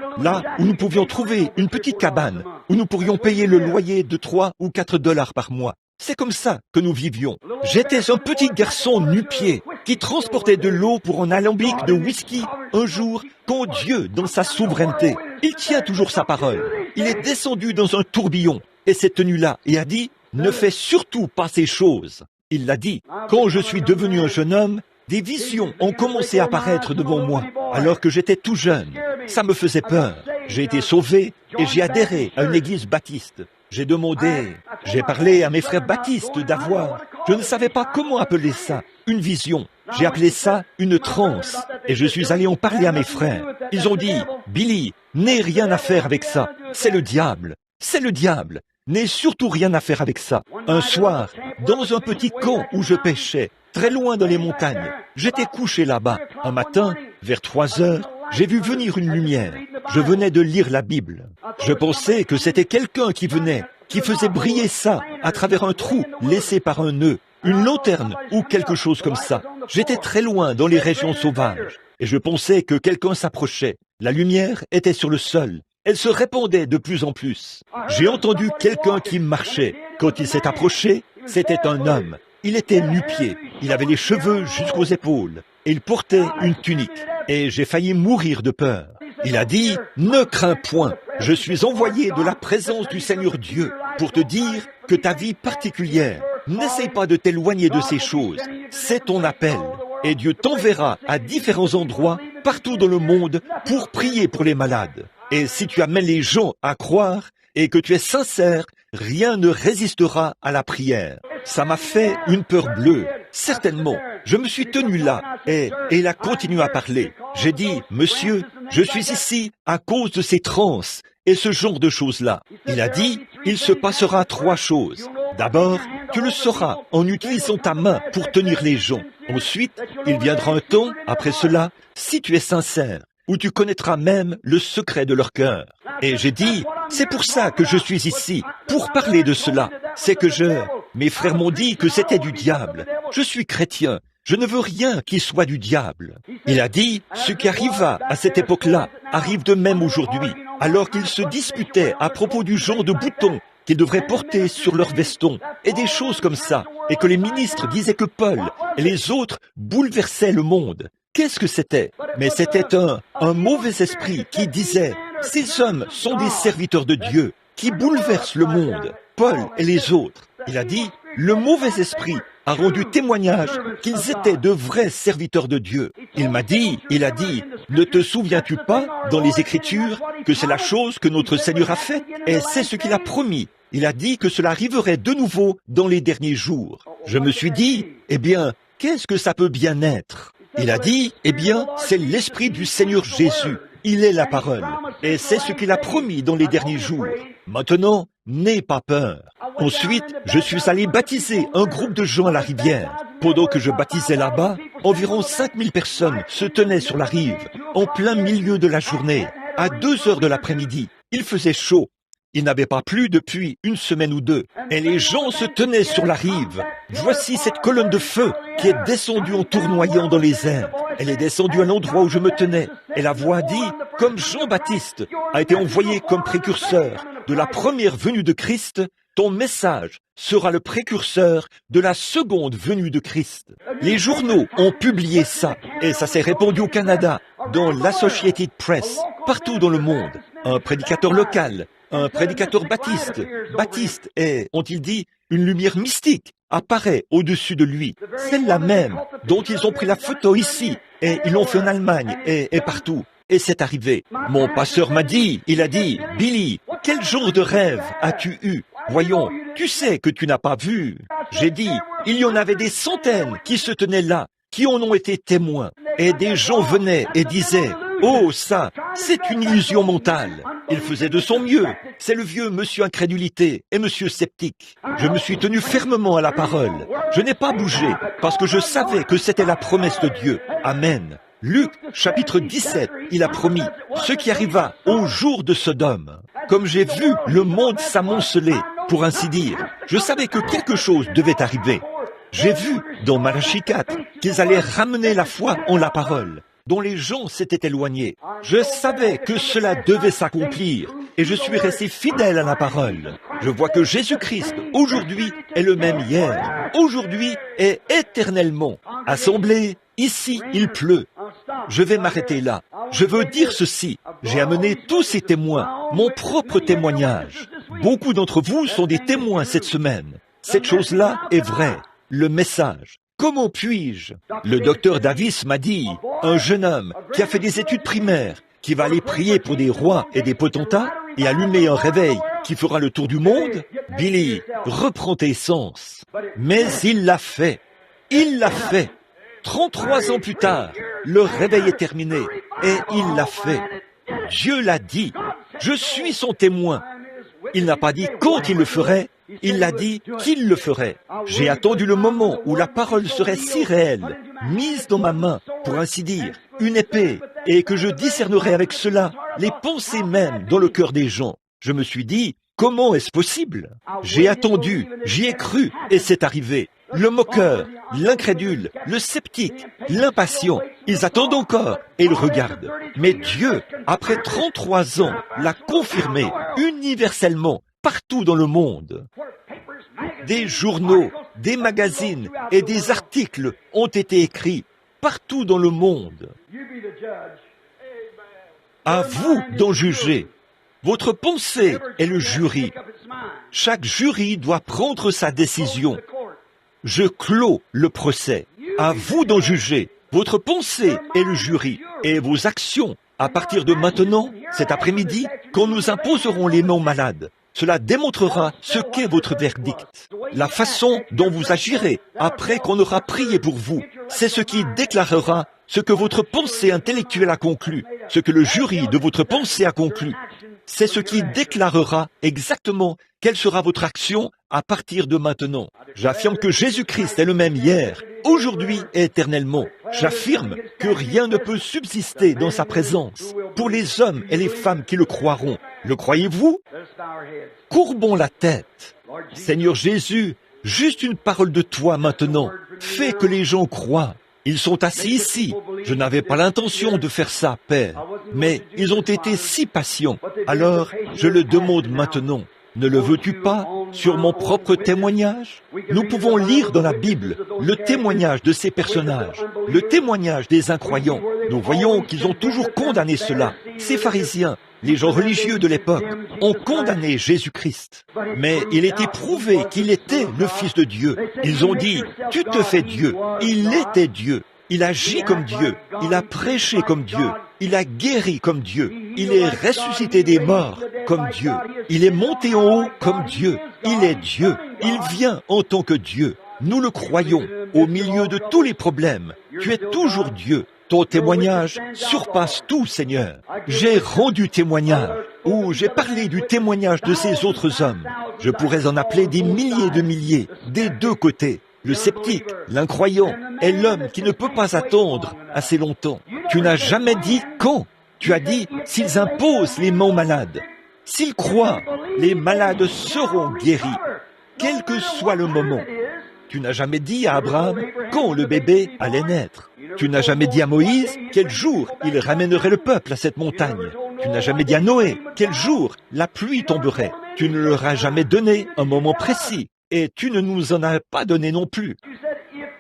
où nous pouvions trouver une petite cabane, où nous pourrions payer le loyer de 3 ou 4 $ par mois. C'est comme ça que nous vivions. J'étais un petit garçon nu-pied qui transportait de l'eau pour un alambic de whisky un jour quand Dieu, dans sa souveraineté, il tient toujours sa parole. Il est descendu dans un tourbillon et s'est tenu là et a dit « Ne fais surtout pas ces choses ». Il l'a dit. Quand je suis devenu un jeune homme, des visions ont commencé à apparaître devant moi alors que j'étais tout jeune. Ça me faisait peur. J'ai été sauvé et j'ai adhéré à une église baptiste. J'ai parlé à mes frères baptistes d'avoir, je ne savais pas comment appeler ça, une vision. J'ai appelé ça une transe. Et je suis allé en parler à mes frères. Ils ont dit, Billy, n'aie rien à faire avec ça. C'est le diable. C'est le diable. N'aie surtout rien à faire avec ça. Un soir, dans un petit camp où je pêchais, très loin dans les montagnes, j'étais couché là-bas. Un matin, vers 3 heures, j'ai vu venir une lumière. Je venais de lire la Bible. Je pensais que c'était quelqu'un qui venait, qui faisait briller ça à travers un trou laissé par un nœud, une lanterne ou quelque chose comme ça. J'étais très loin dans les régions sauvages et je pensais que quelqu'un s'approchait. La lumière était sur le sol. Elle se répandait de plus en plus. J'ai entendu quelqu'un qui marchait. Quand il s'est approché, c'était un homme. Il était nu-pied. Il avait les cheveux jusqu'aux épaules. Et il portait une tunique. Et j'ai failli mourir de peur. Il a dit, ne crains point. Je suis envoyé de la présence du Seigneur Dieu pour te dire que ta vie particulière, n'essaye pas de t'éloigner de ces choses. C'est ton appel. Et Dieu t'enverra à différents endroits, partout dans le monde, pour prier pour les malades. Et si tu amènes les gens à croire et que tu es sincère, rien ne résistera à la prière. Ça m'a fait une peur bleue, certainement. Je me suis tenu là et il a continué à parler. J'ai dit, monsieur, je suis ici à cause de ces transes et ce genre de choses-là. Il a dit, il se passera 3 choses. D'abord, tu le sauras en utilisant ta main pour tenir les gens. Ensuite, il viendra un temps, après cela, si tu es sincère, où tu connaîtras même le secret de leur cœur. Et j'ai dit, c'est pour ça que je suis ici, pour parler de cela. C'est que mes frères m'ont dit que c'était du diable. Je suis chrétien. Je ne veux rien qui soit du diable. Il a dit, ce qui arriva à cette époque-là arrive de même aujourd'hui, alors qu'ils se disputaient à propos du genre de boutons qu'ils devraient porter sur leurs vestons, et des choses comme ça, et que les ministres disaient que Paul et les autres bouleversaient le monde. Qu'est-ce que c'était? Mais c'était un mauvais esprit qui disait, ces hommes sont des serviteurs de Dieu, qui bouleversent le monde, Paul et les autres. Il a dit, le mauvais esprit a rendu témoignage qu'ils étaient de vrais serviteurs de Dieu. Il a dit, ne te souviens-tu pas dans les Écritures que c'est la chose que notre Seigneur a faite et c'est ce qu'il a promis. Il a dit que cela arriverait de nouveau dans les derniers jours. Je me suis dit, eh bien, qu'est-ce que ça peut bien être? Il a dit, eh bien, c'est l'Esprit du Seigneur Jésus. Il est la parole. Et c'est ce qu'il a promis dans les derniers jours. Maintenant, n'aie pas peur. Ensuite, je suis allé baptiser un groupe de gens à la rivière. Pendant que je baptisais là-bas, environ 5000 personnes se tenaient sur la rive, en plein milieu de la journée, à 2 heures de l'après-midi. Il faisait chaud. Il n'avait pas plu depuis une semaine ou deux, et les gens se tenaient sur la rive. Voici cette colonne de feu qui est descendue en tournoyant dans les airs. Elle est descendue à l'endroit où je me tenais, et la voix dit, comme Jean-Baptiste a été envoyé comme précurseur de la première venue de Christ, ton message sera le précurseur de la seconde venue de Christ. Les journaux ont publié ça, et ça s'est répandu au Canada, dans l'Associated Press, partout dans le monde. Un prédicateur local, un prédicateur baptiste et, ont-ils dit, une lumière mystique apparaît au-dessus de lui. Celle-là même dont ils ont pris la photo ici, et ils l'ont fait en Allemagne, et partout. Et c'est arrivé. Mon pasteur m'a dit, il a dit, Billy, quel genre de rêve as-tu eu? Voyons, tu sais que tu n'as pas vu. J'ai dit, il y en avait des centaines qui se tenaient là, qui en ont été témoins. Et des gens venaient et disaient, oh ça, c'est une illusion mentale. Il faisait de son mieux. C'est le vieux monsieur incrédulité et monsieur sceptique. Je me suis tenu fermement à la parole. Je n'ai pas bougé parce que je savais que c'était la promesse de Dieu. Amen. Luc, chapitre 17, il a promis ce qui arriva au jour de Sodome. Comme j'ai vu le monde s'amonceler, pour ainsi dire, je savais que quelque chose devait arriver. J'ai vu dans Malachie 4 qu'ils allaient ramener la foi en la parole, dont les gens s'étaient éloignés. Je savais que cela devait s'accomplir et je suis resté fidèle à la parole. Je vois que Jésus-Christ, aujourd'hui, est le même hier, aujourd'hui et éternellement. Assemblée, ici, il pleut. Je vais m'arrêter là. Je veux dire ceci. J'ai amené tous ces témoins, mon propre témoignage. Beaucoup d'entre vous sont des témoins cette semaine. Cette chose-là est vraie. Le message. Comment puis-je? Le docteur Davis m'a dit, un jeune homme qui a fait des études primaires, qui va aller prier pour des rois et des potentats et allumer un réveil qui fera le tour du monde? Billy, reprends tes sens. Mais il l'a fait. Il l'a fait. 33 ans plus tard, le réveil est terminé et il l'a fait. Dieu l'a dit. Je suis son témoin. Il n'a pas dit quand il le ferait, il l'a dit qu'il le ferait. J'ai attendu le moment où la parole serait si réelle, mise dans ma main, pour ainsi dire, une épée, et que je discernerais avec cela les pensées même dans le cœur des gens. Je me suis dit, comment est-ce possible? J'ai attendu, j'y ai cru, et c'est arrivé. Le moqueur, l'incrédule, le sceptique, l'impatient, ils attendent encore et ils regardent. Mais Dieu, après 33 ans, l'a confirmé universellement partout dans le monde. Des journaux, des magazines et des articles ont été écrits partout dans le monde. À vous d'en juger. Votre pensée est le jury. Chaque jury doit prendre sa décision. Je clôt le procès. À vous d'en juger. Votre pensée est le jury. Et vos actions, à partir de maintenant, cet après-midi, quand nous imposerons les mains malades, cela démontrera ce qu'est votre verdict. La façon dont vous agirez après qu'on aura prié pour vous, c'est ce qui déclarera ce que votre pensée intellectuelle a conclu, ce que le jury de votre pensée a conclu. C'est ce qui déclarera exactement quelle sera votre action à partir de maintenant. J'affirme que Jésus-Christ est le même hier, aujourd'hui et éternellement. J'affirme que rien ne peut subsister dans sa présence pour les hommes et les femmes qui le croiront. Le croyez-vous? Courbons la tête. Seigneur Jésus, juste une parole de toi maintenant. Fais que les gens croient. Ils sont assis ici. Je n'avais pas l'intention de faire ça, Père. Mais ils ont été si patients. Alors, je le demande maintenant. Ne le veux-tu pas sur mon propre témoignage? Nous pouvons lire dans la Bible le témoignage de ces personnages, le témoignage des incroyants. Nous voyons qu'ils ont toujours condamné cela. Ces pharisiens, les gens religieux de l'époque, ont condamné Jésus-Christ. Mais il était prouvé qu'il était le Fils de Dieu. Ils ont dit, tu te fais Dieu. Il était Dieu. Il agit comme Dieu. Il a prêché comme Dieu. Il a guéri comme Dieu. Il est ressuscité des morts comme Dieu. Il est monté en haut comme Dieu. Il est Dieu. Il vient en tant que Dieu. Nous le croyons. Au milieu de tous les problèmes, tu es toujours Dieu. Ton témoignage surpasse tout, Seigneur. J'ai rendu témoignage, ou j'ai parlé du témoignage de ces autres hommes. Je pourrais en appeler des milliers, des deux côtés. Le sceptique, l'incroyant, et l'homme qui ne peut pas attendre assez longtemps. Tu n'as jamais dit quand. Tu as dit s'ils imposent les mains aux malades. S'ils croient, les malades seront guéris, quel que soit le moment. Tu n'as jamais dit à Abraham quand le bébé allait naître. Tu n'as jamais dit à Moïse quel jour il ramènerait le peuple à cette montagne. Tu n'as jamais dit à Noé quel jour la pluie tomberait. Tu ne leur as jamais donné un moment précis. Et tu ne nous en as pas donné non plus.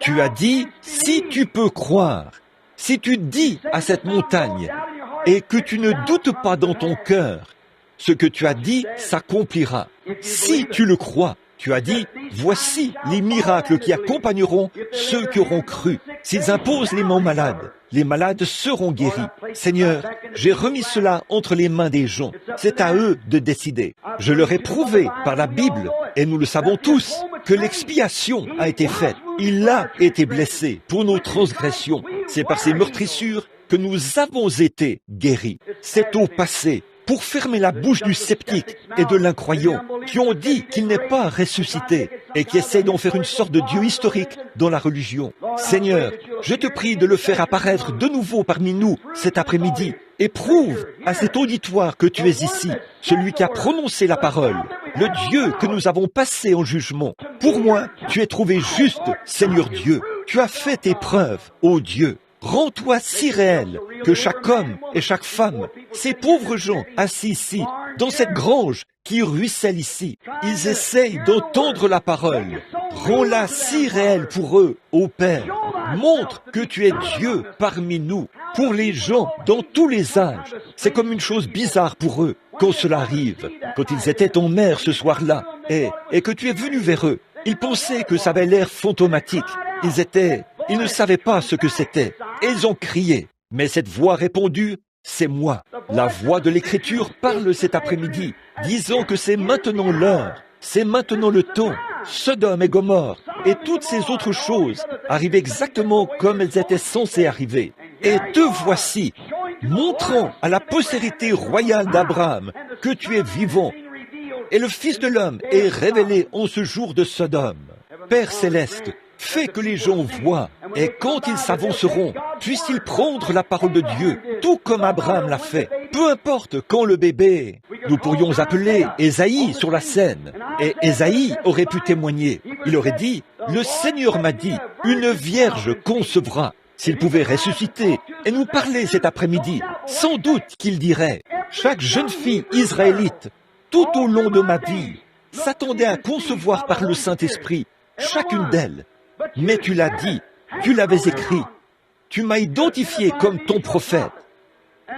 Tu as dit, si tu peux croire, si tu dis à cette montagne, et que tu ne doutes pas dans ton cœur, ce que tu as dit s'accomplira. Si tu le crois, tu as dit, voici les miracles qui accompagneront ceux qui auront cru. S'ils imposent les mains malades, les malades seront guéris. Seigneur, j'ai remis cela entre les mains des gens. C'est à eux de décider. Je leur ai prouvé par la Bible, et nous le savons tous, que l'expiation a été faite. Il a été blessé pour nos transgressions. C'est par ses meurtrissures que nous avons été guéris. C'est au passé, pour fermer la bouche du sceptique et de l'incroyant, qui ont dit qu'il n'est pas ressuscité et qui essayent d'en faire une sorte de Dieu historique dans la religion. Seigneur, je te prie de le faire apparaître de nouveau parmi nous cet après-midi et prouve à cet auditoire que tu es ici, celui qui a prononcé la parole, le Dieu que nous avons passé en jugement. Pour moi, tu es trouvé juste, Seigneur Dieu. Tu as fait tes preuves, ô Dieu. Rends-toi si réel que chaque homme et chaque femme, ces pauvres gens assis ici, dans cette grange qui ruisselle ici, ils essayent d'entendre la parole. Rends-la si réelle pour eux, ô Père. Montre que tu es Dieu parmi nous, pour les gens dans tous les âges. C'est comme une chose bizarre pour eux quand cela arrive. Quand ils étaient en mer ce soir-là et que tu es venu vers eux, ils pensaient que ça avait l'air fantomatique. Ils ne savaient pas ce que c'était. Et ils ont crié. Mais cette voix répondue, c'est moi. La voix de l'Écriture parle cet après-midi, disant que c'est maintenant l'heure, c'est maintenant le temps. Sodome et Gomorrhe et toutes ces autres choses arrivent exactement comme elles étaient censées arriver. Et te voici, montrant à la postérité royale d'Abraham que tu es vivant. Et le Fils de l'homme est révélé en ce jour de Sodome. Père céleste, fais que les gens voient, et quand ils s'avanceront, puissent-ils prendre la parole de Dieu, tout comme Abraham l'a fait. Peu importe quand le bébé, nous pourrions appeler Ésaïe sur la scène, et Ésaïe aurait pu témoigner. Il aurait dit, le Seigneur m'a dit, une vierge concevra. S'il pouvait ressusciter et nous parler cet après-midi, sans doute qu'il dirait, chaque jeune fille israélite, tout au long de ma vie, s'attendait à concevoir par le Saint-Esprit, chacune d'elles. Mais tu l'as dit, tu l'avais écrit, tu m'as identifié comme ton prophète.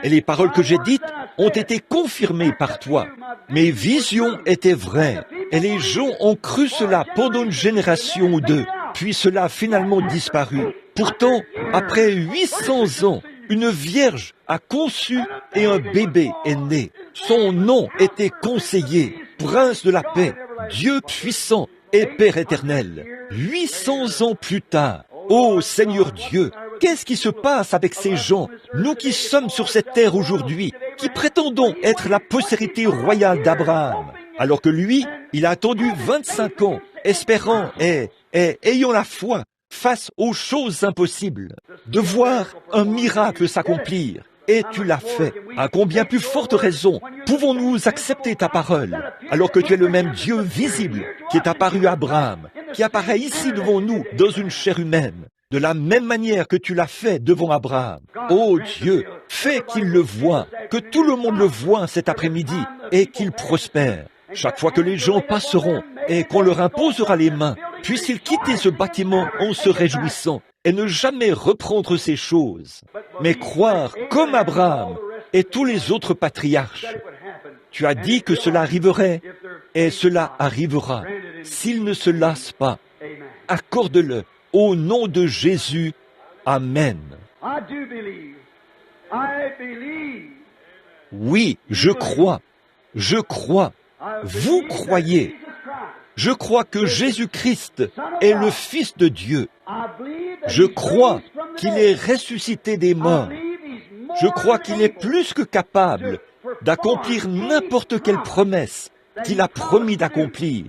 Et les paroles que j'ai dites ont été confirmées par toi. Mes visions étaient vraies, et les gens ont cru cela pendant une génération ou deux, puis cela a finalement disparu. Pourtant, après 800 ans, une vierge a conçu et un bébé est né. Son nom était conseiller, prince de la paix, Dieu puissant et Père éternel. 800 ans plus tard, ô Seigneur Dieu, Qu'est-ce qui se passe avec ces gens, nous qui sommes sur cette terre aujourd'hui, qui prétendons être la postérité royale d'Abraham, alors que lui, il a attendu 25 ans, espérant et ayant la foi face aux choses impossibles, de voir un miracle s'accomplir. Et tu l'as fait. À combien plus forte raison pouvons-nous accepter ta parole, alors que tu es le même Dieu visible qui est apparu à Abraham, qui apparaît ici devant nous dans une chair humaine, de la même manière que tu l'as fait devant Abraham. Oh Dieu, fais qu'il le voie, que tout le monde le voie cet après-midi et qu'il prospère. Chaque fois que les gens passeront et qu'on leur imposera les mains, puissent-ils quitter ce bâtiment en se réjouissant et ne jamais reprendre ces choses, mais croire comme Abraham et tous les autres patriarches. Tu as dit que cela arriverait, et cela arrivera, s'ils ne se lassent pas. Accorde-le au nom de Jésus. Amen. Oui, je crois. Je crois. Vous croyez. Je crois que Jésus-Christ est le Fils de Dieu. Je crois qu'il est ressuscité des morts. Je crois qu'il est plus que capable d'accomplir n'importe quelle promesse qu'il a promis d'accomplir.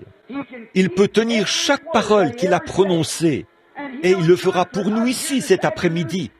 Il peut tenir chaque parole qu'il a prononcée, et il le fera pour nous ici cet après-midi,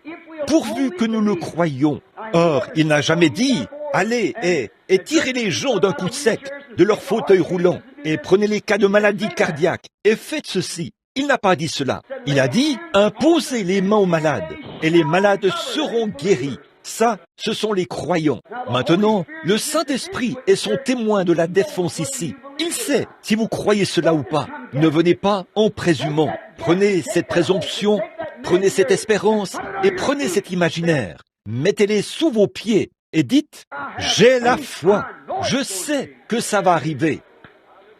pourvu que nous le croyions. Or, il n'a jamais dit « Allez et tirez les gens d'un coup sec de leur fauteuil roulant, et prenez les cas de maladie cardiaque, et faites ceci. » Il n'a pas dit cela. Il a dit « Imposez les mains aux malades, et les malades seront guéris. » Ça, ce sont les croyants. Maintenant, le Saint-Esprit est son témoin de la défense ici. Il sait si vous croyez cela ou pas. Ne venez pas en présumant. Prenez cette présomption, prenez cette espérance et prenez cet imaginaire. Mettez-les sous vos pieds et dites « J'ai la foi, je sais que ça va arriver.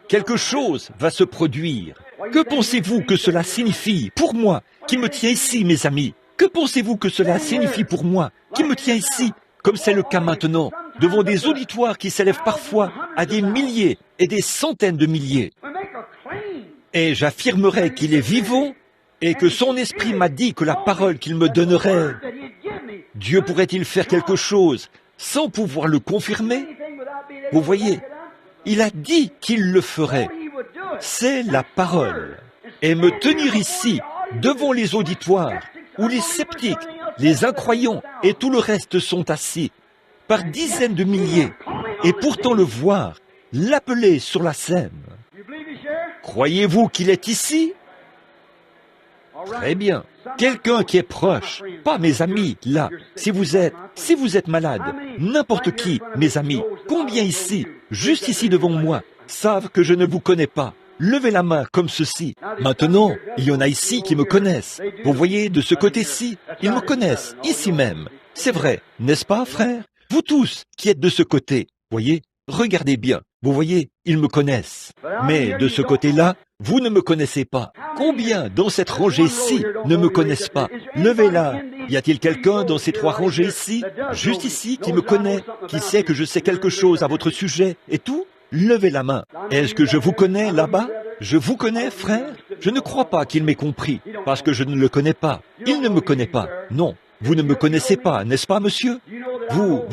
Quelque chose va se produire. » Que pensez-vous que cela signifie pour moi qui me tiens ici, mes amis? Que pensez-vous que cela signifie pour moi qui me tiens ici, comme c'est le cas maintenant, devant des auditoires qui s'élèvent parfois à des milliers et des centaines de milliers? Et j'affirmerai qu'il est vivant et que son esprit m'a dit que la parole qu'il me donnerait, Dieu pourrait-il faire quelque chose sans pouvoir le confirmer? Vous voyez, il a dit qu'il le ferait. C'est la parole. Et me tenir ici, devant les auditoires, où les sceptiques, les incroyants et tout le reste sont assis, par dizaines de milliers, et pourtant le voir, l'appeler sur la scène. Croyez-vous qu'il est ici? Très bien. Quelqu'un qui est proche, pas mes amis, là. Si vous êtes malade, n'importe qui, mes amis, combien ici, juste ici devant moi, savent que je ne vous connais pas? Levez la main comme ceci. Maintenant, il y en a ici qui me connaissent. Vous voyez, de ce côté-ci, ils me connaissent, ici même. C'est vrai, n'est-ce pas, frère? Vous tous qui êtes de ce côté, voyez, regardez bien. Vous voyez, ils me connaissent. Mais de ce côté-là, vous ne me connaissez pas. Combien dans cette rangée-ci ne me connaissent pas? Levez-la. Y a-t-il quelqu'un dans ces trois rangées ici, juste ici, qui me connaît, qui sait que je sais quelque chose à votre sujet et tout? Levez la main. Est-ce que je vous connais là-bas? Je vous connais, frère? Je ne crois pas qu'il m'ait compris, parce que je ne le connais pas. Il ne me connaît pas. Non, vous ne me connaissez pas, n'est-ce pas, monsieur? Vous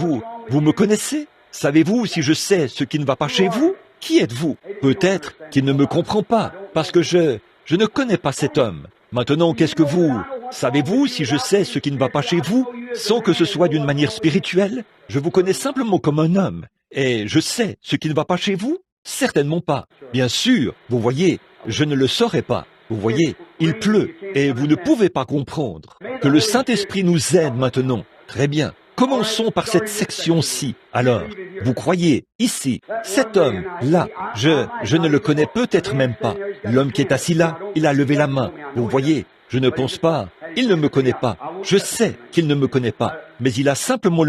me connaissez? Savez-vous si je sais ce qui ne va pas chez vous? Qui êtes-vous? Peut-être qu'il ne me comprend pas, parce que je ne connais pas cet homme. Maintenant, qu'est-ce que vous... Savez-vous si je sais ce qui ne va pas chez vous, sans que ce soit d'une manière spirituelle? Je vous connais simplement comme un homme. Et je sais ce qui ne va pas chez vous? Certainement pas. Bien sûr, vous voyez, je ne le saurais pas. Vous voyez, il pleut et vous ne pouvez pas comprendre. Que le Saint-Esprit nous aide maintenant. Très bien. Commençons par cette section-ci. Alors, vous croyez, ici, cet homme, là, je ne le connais peut-être même pas. L'homme qui est assis là, il a levé la main. Vous voyez, je ne pense pas. Il ne me connaît pas. Je sais qu'il ne me connaît pas. Mais il a simplement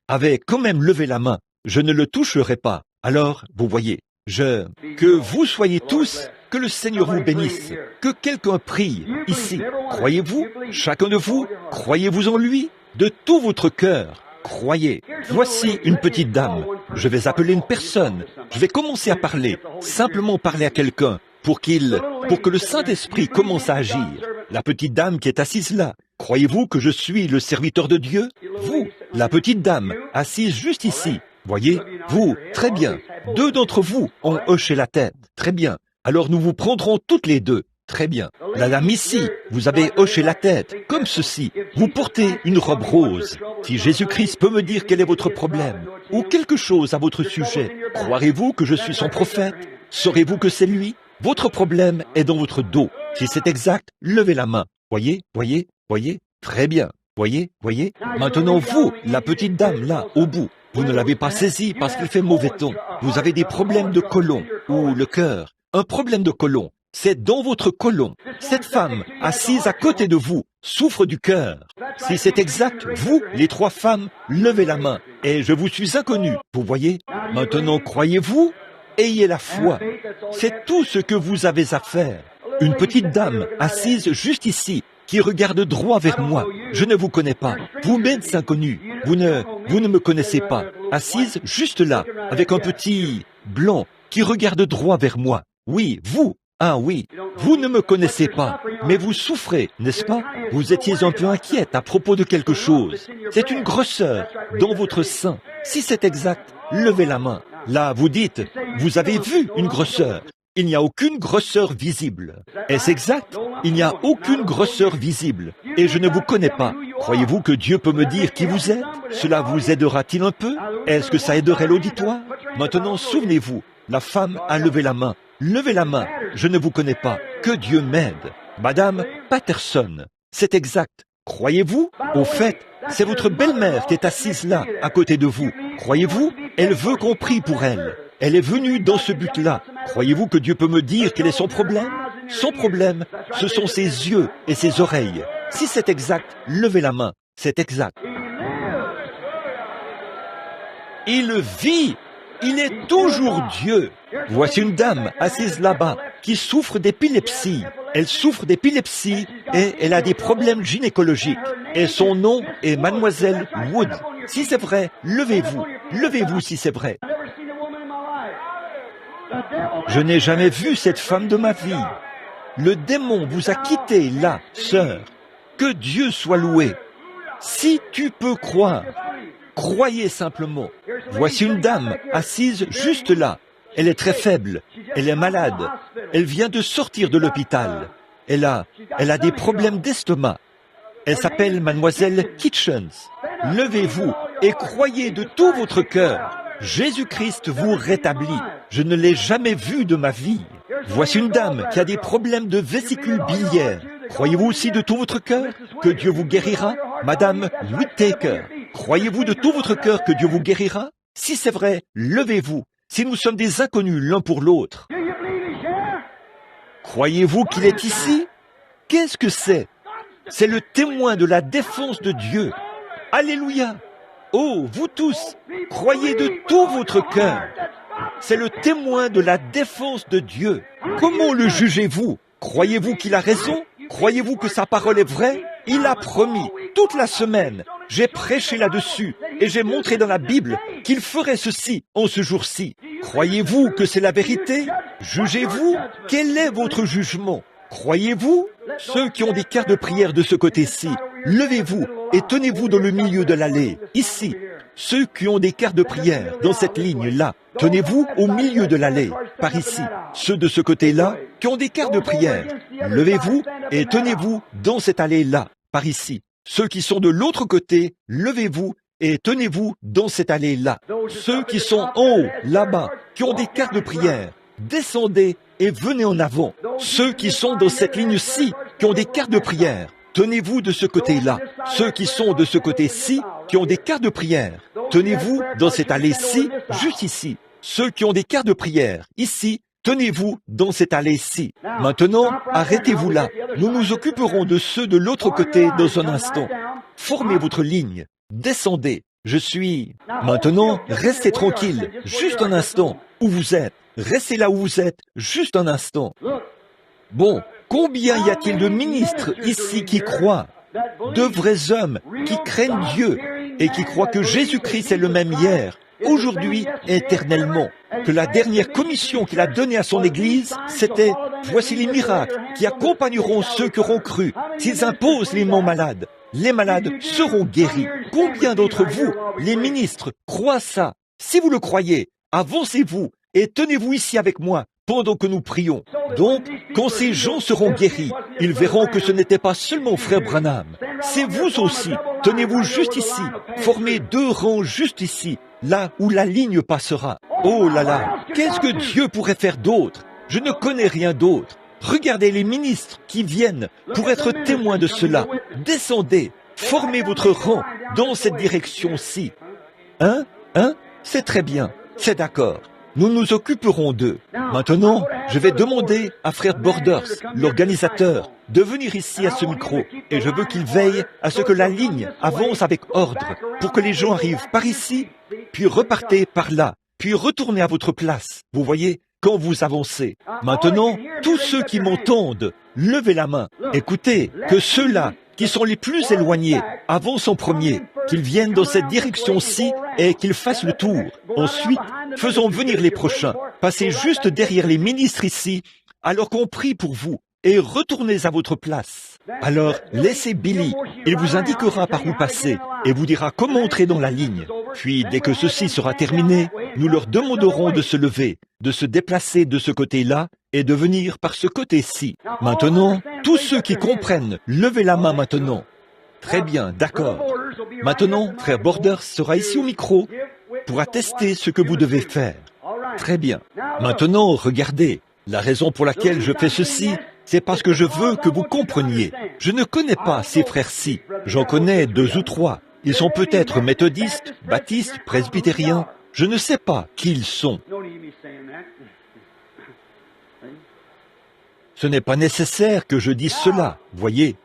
avait quand même levé la main. Je ne le toucherai pas. Alors, vous voyez, que vous soyez tous, que le Seigneur vous bénisse, que quelqu'un prie ici. Croyez-vous, chacun de vous, croyez-vous en lui, de tout votre cœur. Croyez. Voici une petite dame. Je vais appeler une personne. Je vais commencer à parler, simplement parler à quelqu'un, pour que le Saint-Esprit commence à agir. La petite dame qui est assise là, Croyez-vous que je suis le serviteur de Dieu? Vous, la petite dame, assise juste ici. Voyez, vous, très bien. 2 d'entre vous ont hoché la tête. Très bien. Alors nous vous prendrons toutes les 2. Très bien. La dame ici, vous avez hoché la tête, comme ceci. Vous portez une robe rose. Si Jésus-Christ peut me dire quel est votre problème, ou quelque chose à votre sujet, croirez-vous que je suis son prophète? Saurez-vous que c'est lui? Votre problème est dans votre dos. Si c'est exact, levez la main. Voyez, voyez, voyez? Très bien. Voyez, voyez? Maintenant vous, la petite dame là, au bout. Vous ne l'avez pas saisi parce qu'il fait mauvais ton. Vous avez des problèmes de côlon, ou le cœur. Un problème de côlon. C'est dans votre côlon. Cette femme, assise à côté de vous, souffre du cœur. Si c'est exact, vous, les 3 femmes, levez la main. Et je vous suis inconnu. Vous voyez? Maintenant, croyez-vous? Ayez la foi. C'est tout ce que vous avez à faire. Une petite dame, assise juste ici, qui regarde droit vers moi. Je ne vous connais pas. Vous m'êtes inconnu. Vous ne me connaissez pas. Assise juste là, avec un petit blanc qui regarde droit vers moi. Oui, vous. Ah oui, vous ne me connaissez pas, mais vous souffrez, n'est-ce pas? Vous étiez un peu inquiète à propos de quelque chose. C'est une grosseur dans votre sein. Si c'est exact, levez la main. Là, vous dites, vous avez vu une grosseur. Il n'y a aucune grosseur visible. Est-ce exact? Il n'y a aucune grosseur visible. Et je ne vous connais pas. Croyez-vous que Dieu peut me dire qui vous êtes? Cela vous aidera-t-il un peu? Est-ce que ça aiderait l'auditoire? Maintenant, souvenez-vous, la femme a levé la main. Levez la main, je ne vous connais pas. Que Dieu m'aide. Madame Patterson, c'est exact. Croyez-vous? Au fait, c'est votre belle-mère qui est assise là, à côté de vous. Croyez-vous? Elle veut qu'on prie pour elle. Elle est venue dans ce but-là. Croyez-vous que Dieu peut me dire quel est son problème? Son problème, ce sont ses yeux et ses oreilles. Si c'est exact, levez la main. C'est exact. Il vit. Il est toujours Dieu. Voici une dame assise là-bas qui souffre d'épilepsie. Elle souffre d'épilepsie et elle a des problèmes gynécologiques. Et son nom est Mademoiselle Wood. Si c'est vrai, levez-vous. Levez-vous si c'est vrai. Je n'ai jamais vu cette femme de ma vie. Le démon vous a quitté là, sœur. Que Dieu soit loué. Si tu peux croire, croyez simplement. Voici une dame assise juste là. Elle est très faible. Elle est malade. Elle vient de sortir de l'hôpital. Elle a des problèmes d'estomac. Elle s'appelle Mademoiselle Kitchens. Levez-vous et croyez de tout votre cœur. Jésus-Christ vous rétablit. Je ne l'ai jamais vu de ma vie. Voici une dame qui a des problèmes de vésicule biliaire. Croyez-vous aussi de tout votre cœur que Dieu vous guérira? Madame Whittaker, croyez-vous de tout votre cœur que Dieu vous guérira? Si c'est vrai, levez-vous. Si nous sommes des inconnus l'un pour l'autre. Croyez-vous qu'il est ici? Qu'est-ce que c'est? C'est le témoin de la défense de Dieu. Alléluia! Oh, vous tous, croyez de tout votre cœur. C'est le témoin de la défense de Dieu. Comment le jugez-vous? Croyez-vous qu'il a raison? Croyez-vous que sa parole est vraie? Il a promis, toute la semaine, j'ai prêché là-dessus et j'ai montré dans la Bible qu'il ferait ceci en ce jour-ci. Croyez-vous que c'est la vérité? Jugez-vous? Quel est votre jugement? Croyez-vous? Ceux qui ont des cartes de prière de ce côté-ci, levez-vous et tenez-vous dans le milieu de l'allée, ici. Ceux qui ont des cartes de prière dans cette ligne-là, tenez-vous au milieu de l'allée, par ici. Ceux de ce côté-là qui ont des cartes de prière, levez-vous et tenez-vous dans cette allée-là, par ici. Ceux qui sont de l'autre côté, levez-vous et tenez-vous dans cette allée-là. Ceux qui sont en haut, là-bas, qui ont des cartes de prière, descendez et venez en avant. Ceux qui sont dans cette ligne-ci, qui ont des cartes de prière, tenez-vous de ce côté-là. Ceux qui sont de ce côté-ci, qui ont des cartes de prière, tenez-vous dans cette allée-ci, juste ici. Ceux qui ont des cartes de prière, ici, tenez-vous dans cette allée-ci. Maintenant, arrêtez-vous là. Nous nous occuperons de ceux de l'autre côté dans un instant. Formez votre ligne. Descendez. Je suis... Maintenant, restez tranquille. Juste un instant. Où vous êtes. Restez là où vous êtes. Juste un instant. Bon, combien y a-t-il de ministres ici qui croient? De vrais hommes qui craignent Dieu et qui croient que Jésus-Christ est le même hier, aujourd'hui, éternellement. Que la dernière commission qu'il a donnée à son Église, c'était « Voici les miracles qui accompagneront ceux qui auront cru. S'ils imposent les malades seront guéris. Combien d'entre vous, les ministres, croient ça? Si vous le croyez, avancez-vous et tenez-vous ici avec moi pendant que nous prions. Donc, quand ces gens seront guéris, ils verront que ce n'était pas seulement frère Branham. C'est vous aussi. Tenez-vous juste ici. Formez 2 rangs juste ici, là où la ligne passera. Oh là là, qu'est-ce que Dieu pourrait faire d'autre? Je ne connais rien d'autre. Regardez les ministres qui viennent pour être témoins de cela. Descendez, formez votre rang dans cette direction-ci. C'est très bien, c'est d'accord. Nous nous occuperons d'eux. Maintenant, je vais demander à frère Borders, l'organisateur, de venir ici à ce micro. Et je veux qu'il veille à ce que la ligne avance avec ordre, pour que les gens arrivent par ici, puis repartez par là, puis retournez à votre place. Vous voyez, quand vous avancez. Maintenant, tous ceux qui m'entendent, levez la main. Écoutez, que ceux-là qui sont les plus éloignés avancent en premier, qu'ils viennent dans cette direction-ci et qu'ils fassent le tour. Ensuite, faisons venir les prochains. Passez juste derrière les ministres ici, alors qu'on prie pour vous, et retournez à votre place. Alors, laissez Billy, il vous indiquera par où passer, et vous dira comment entrer dans la ligne. Puis, dès que ceci sera terminé, nous leur demanderons de se lever, de se déplacer de ce côté-là, et de venir par ce côté-ci. Maintenant, tous ceux qui comprennent, levez la main maintenant. Très bien, d'accord. Maintenant, frère Borders sera ici au micro pour attester ce que vous devez faire. Très bien. Maintenant, regardez, la raison pour laquelle je fais ceci, c'est parce que je veux que vous compreniez. Je ne connais pas ces frères-ci. J'en connais 2 ou 3. Ils sont peut-être méthodistes, baptistes, presbytériens. Je ne sais pas qui ils sont. Ce n'est pas nécessaire que je dise cela, voyez.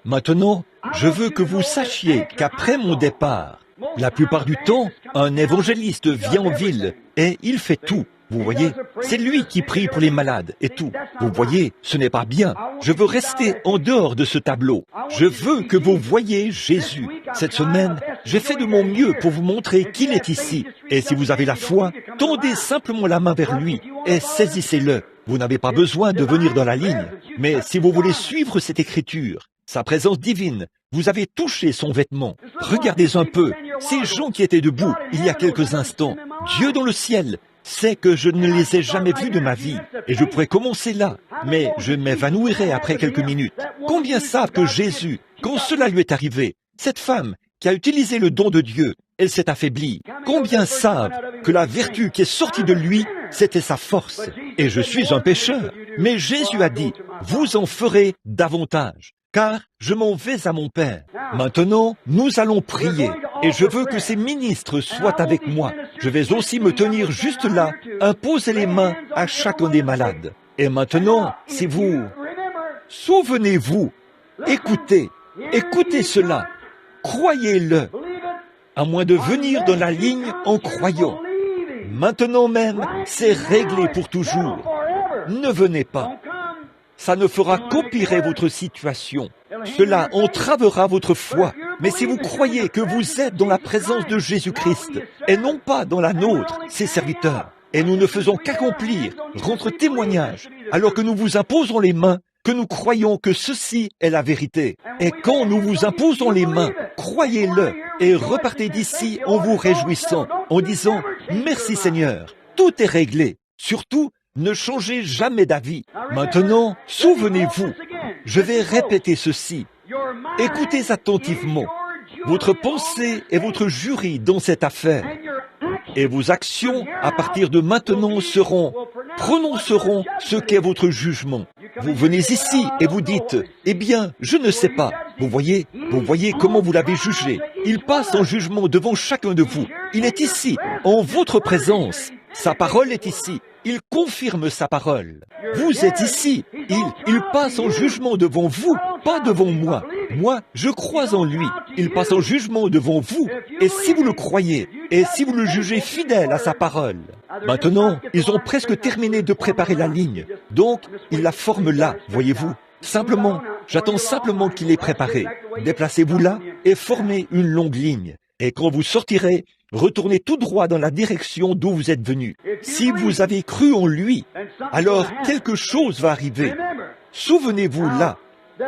Maintenant, je veux que vous sachiez qu'après mon départ, la plupart du temps, un évangéliste vient en ville et il fait tout. Vous voyez, c'est lui qui prie pour les malades et tout. Vous voyez, ce n'est pas bien. Je veux rester en dehors de ce tableau. Je veux que vous voyiez Jésus. Cette semaine, j'ai fait de mon mieux pour vous montrer qu'il est ici. Et si vous avez la foi, tendez simplement la main vers lui et saisissez-le. Vous n'avez pas besoin de venir dans la ligne. Mais si vous voulez suivre cette écriture, sa présence divine, vous avez touché son vêtement. Regardez un peu, ces gens qui étaient debout il y a quelques instants. Dieu dans le ciel sait que je ne les ai jamais vus de ma vie. Et je pourrais commencer là, mais je m'évanouirai après quelques minutes. Combien savent que Jésus, quand cela lui est arrivé, cette femme qui a utilisé le don de Dieu, elle s'est affaiblie. Combien savent que la vertu qui est sortie de lui, c'était sa force. Et je suis un pécheur. Mais Jésus a dit, vous en ferez davantage, car je m'en vais à mon Père. Maintenant, nous allons prier, et je veux que ces ministres soient avec moi. Je vais aussi me tenir juste là, imposer les mains à chacun des malades. Et maintenant, si vous... Souvenez-vous, écoutez cela, croyez-le, à moins de venir dans la ligne en croyant. Maintenant même, c'est réglé pour toujours. Ne venez pas. Ça ne fera qu'empirer votre situation. Cela entravera votre foi. Mais si vous croyez que vous êtes dans la présence de Jésus-Christ, et non pas dans la nôtre, ses serviteurs, et nous ne faisons qu'accomplir, rendre témoignage, alors que nous vous imposons les mains, que nous croyons que ceci est la vérité. Et quand nous vous imposons les mains, croyez-le, et repartez d'ici en vous réjouissant, en disant « Merci Seigneur, tout est réglé. » Surtout, ne changez jamais d'avis. Maintenant, souvenez-vous, je vais répéter ceci. Écoutez attentivement. Votre pensée est votre jury dans cette affaire. Et vos actions, à partir de maintenant, prononceront ce qu'est votre jugement. Vous venez ici et vous dites, eh bien, je ne sais pas. Vous voyez comment vous l'avez jugé. Il passe en jugement devant chacun de vous. Il est ici, en votre présence. Sa parole est ici. Il confirme sa parole. Vous êtes ici. Il passe en jugement devant vous, pas devant moi. Moi, je crois en lui. Il passe en jugement devant vous. Et si vous le croyez, et si vous le jugez fidèle à sa parole, maintenant, ils ont presque terminé de préparer la ligne. Donc, ils la forment là, voyez-vous. Simplement, j'attends simplement qu'il est préparé. Déplacez-vous là et formez une longue ligne. Et quand vous sortirez, retournez tout droit dans la direction d'où vous êtes venu. Si vous avez cru en lui, alors quelque chose va arriver. Souvenez-vous là.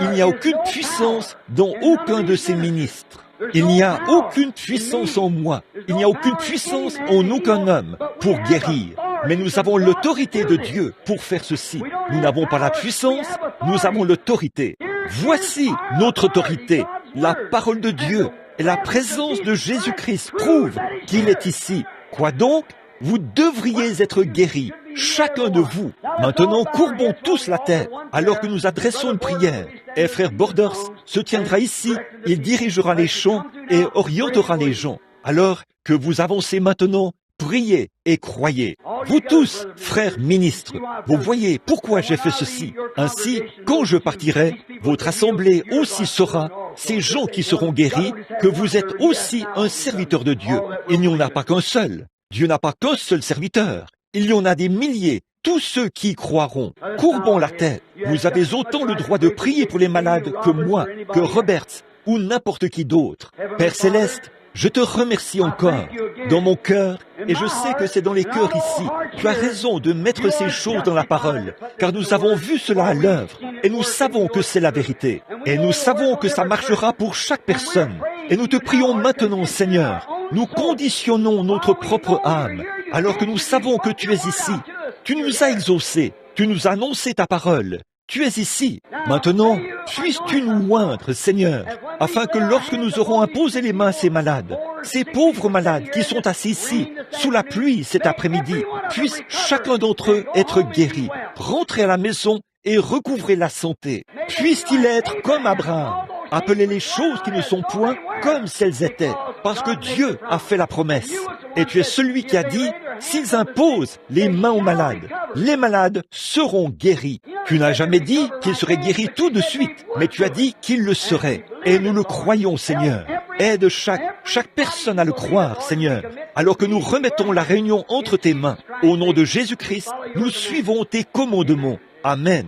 Il n'y a aucune puissance dans aucun de ces ministres. Il n'y a aucune puissance en moi. Il n'y a aucune puissance en aucun homme pour guérir. Mais nous avons l'autorité de Dieu pour faire ceci. Nous n'avons pas la puissance, nous avons l'autorité. Voici notre autorité. La parole de Dieu et la présence de Jésus-Christ prouvent qu'il est ici. Quoi donc? Vous devriez être guéris, chacun de vous. Maintenant, courbons tous la tête, alors que nous adressons une prière. Et frère Borders se tiendra ici, il dirigera les chants et orientera les gens. Alors que vous avancez maintenant, priez et croyez. Vous tous, frères ministres, vous voyez pourquoi j'ai fait ceci. Ainsi, quand je partirai, votre assemblée aussi saura, ces gens qui seront guéris, que vous êtes aussi un serviteur de Dieu. Il n'y en a pas qu'un seul. Dieu n'a pas qu'un seul serviteur. Il y en a des milliers, tous ceux qui y croiront. Courbons la tête. Vous avez autant le droit de prier pour les malades que moi, que Roberts, ou n'importe qui d'autre. Père Céleste, je te remercie encore dans mon cœur, et je sais que c'est dans les cœurs ici. Tu as raison de mettre ces choses dans la parole, car nous avons vu cela à l'œuvre, et nous savons que c'est la vérité. Et nous savons que ça marchera pour chaque personne. Et nous te prions maintenant, Seigneur, nous conditionnons notre propre âme, alors que nous savons que tu es ici. Tu nous as exaucés, tu nous as annoncé ta parole. Tu es ici. Maintenant, puisses-tu nous oindre, Seigneur, afin que lorsque nous aurons imposé les mains à ces malades, ces pauvres malades qui sont assis ici, sous la pluie cet après-midi, puisse chacun d'entre eux être guéri, rentrer à la maison et recouvrer la santé. Puisse-t-il être comme Abraham, appeler les choses qui ne sont point comme si elles étaient, parce que Dieu a fait la promesse. Et tu es celui qui a dit, s'ils imposent les mains aux malades, les malades seront guéris. Tu n'as jamais dit qu'ils seraient guéris tout de suite, mais tu as dit qu'ils le seraient. Et nous le croyons, Seigneur. Aide chaque personne à le croire, Seigneur, alors que nous remettons la réunion entre tes mains. Au nom de Jésus-Christ, nous suivons tes commandements. Amen.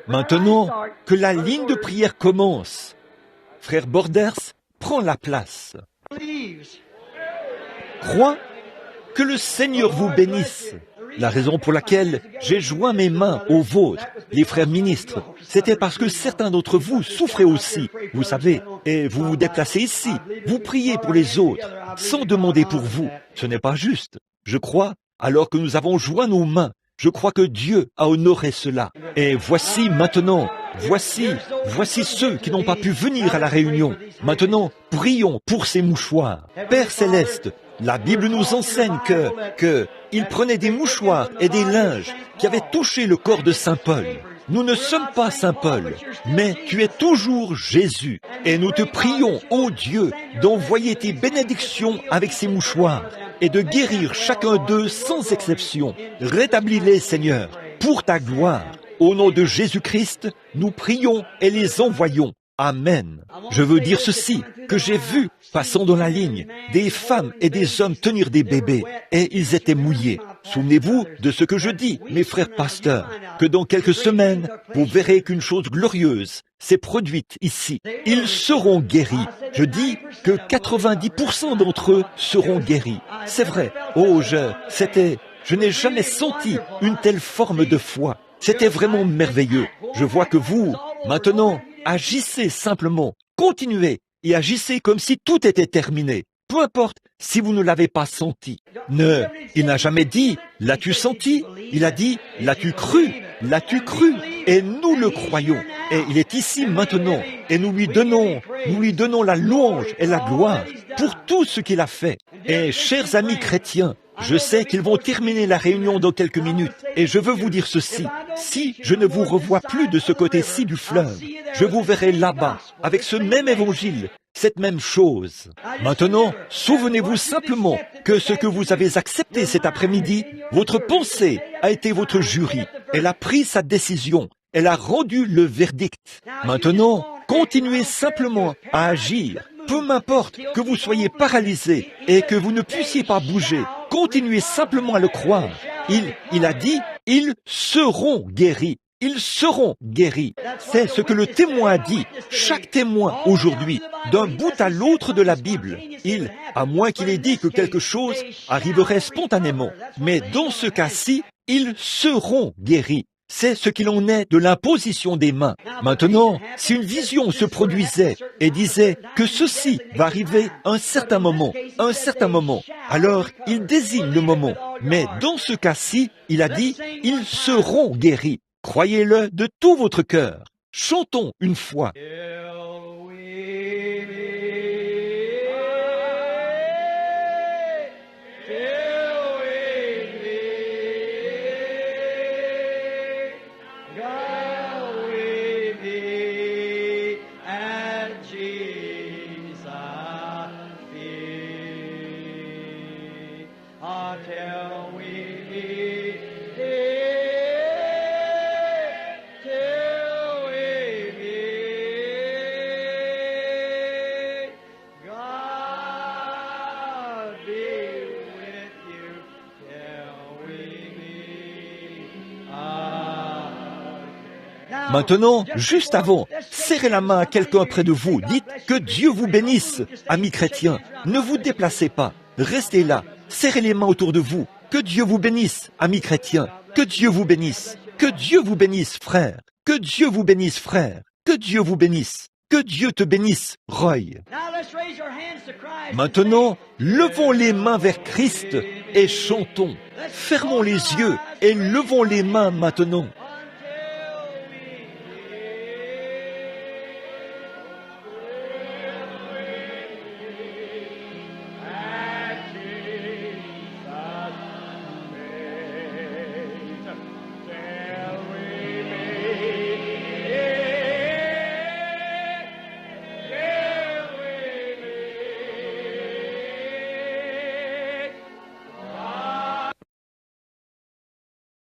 Maintenant, que la ligne de prière commence. Frère Borders, prends la place. Crois que le Seigneur vous bénisse. La raison pour laquelle j'ai joint mes mains aux vôtres, les frères ministres, c'était parce que certains d'entre vous souffraient aussi, vous savez, et vous vous déplacez ici, vous priez pour les autres, sans demander pour vous. Ce n'est pas juste. Je crois, alors que nous avons joint nos mains, je crois que Dieu a honoré cela. Et voici maintenant, voici ceux qui n'ont pas pu venir à la réunion. Maintenant, prions pour ces mouchoirs. Père Céleste, la Bible nous enseigne que il prenait des mouchoirs et des linges qui avaient touché le corps de Saint Paul. Nous ne sommes pas Saint Paul, mais tu es toujours Jésus. Et nous te prions, ô Dieu, d'envoyer tes bénédictions avec ces mouchoirs et de guérir chacun d'eux sans exception. Rétablis-les, Seigneur, pour ta gloire. Au nom de Jésus-Christ, nous prions et les envoyons. Amen. Je veux dire ceci, que j'ai vu, passant dans la ligne, des femmes et des hommes tenir des bébés, et ils étaient mouillés. Souvenez-vous de ce que je dis, mes frères pasteurs, que dans quelques semaines, vous verrez qu'une chose glorieuse s'est produite ici. Ils seront guéris. Je dis que 90% d'entre eux seront guéris. C'est vrai. Oh, je n'ai jamais senti une telle forme de foi. C'était vraiment merveilleux. Je vois que vous, maintenant, agissez simplement, continuez et agissez comme si tout était terminé. Peu importe si vous ne l'avez pas senti. Il n'a jamais dit, l'as-tu senti? Il a dit, l'as-tu cru? L'as-tu cru? Et nous le croyons. Et il est ici maintenant. Et nous lui donnons la louange et la gloire pour tout ce qu'il a fait. Et chers amis chrétiens, je sais qu'ils vont terminer la réunion dans quelques minutes, et je veux vous dire ceci. Si je ne vous revois plus de ce côté-ci du fleuve, je vous verrai là-bas, avec ce même évangile, cette même chose. Maintenant, souvenez-vous simplement que ce que vous avez accepté cet après-midi, votre pensée a été votre jury. Elle a pris sa décision. Elle a rendu le verdict. Maintenant, continuez simplement à agir. Peu m'importe que vous soyez paralysé et que vous ne puissiez pas bouger. Continuez simplement à le croire. Il a dit, ils seront guéris. Ils seront guéris. C'est ce que le témoin a dit. Chaque témoin aujourd'hui, d'un bout à l'autre de la Bible, à moins qu'il ait dit que quelque chose arriverait spontanément. Mais dans ce cas-ci, ils seront guéris. C'est ce qu'il en est de l'imposition des mains. Maintenant, si une vision se produisait et disait que ceci va arriver à un certain moment, alors il désigne le moment. Mais dans ce cas-ci, il a dit, ils seront guéris. Croyez-le de tout votre cœur. Chantons une fois. Maintenant, juste avant, serrez la main à quelqu'un près de vous. Dites que Dieu vous bénisse, amis chrétiens. Ne vous déplacez pas. Restez là. Serrez les mains autour de vous. Que Dieu vous bénisse, amis chrétiens. Que Dieu vous bénisse. Que Dieu vous bénisse, frère. Que Dieu vous bénisse, frère. Que Dieu vous bénisse. Que Dieu te bénisse, Roy. Maintenant, levons les mains vers Christ et chantons. Fermons les yeux et levons les mains maintenant.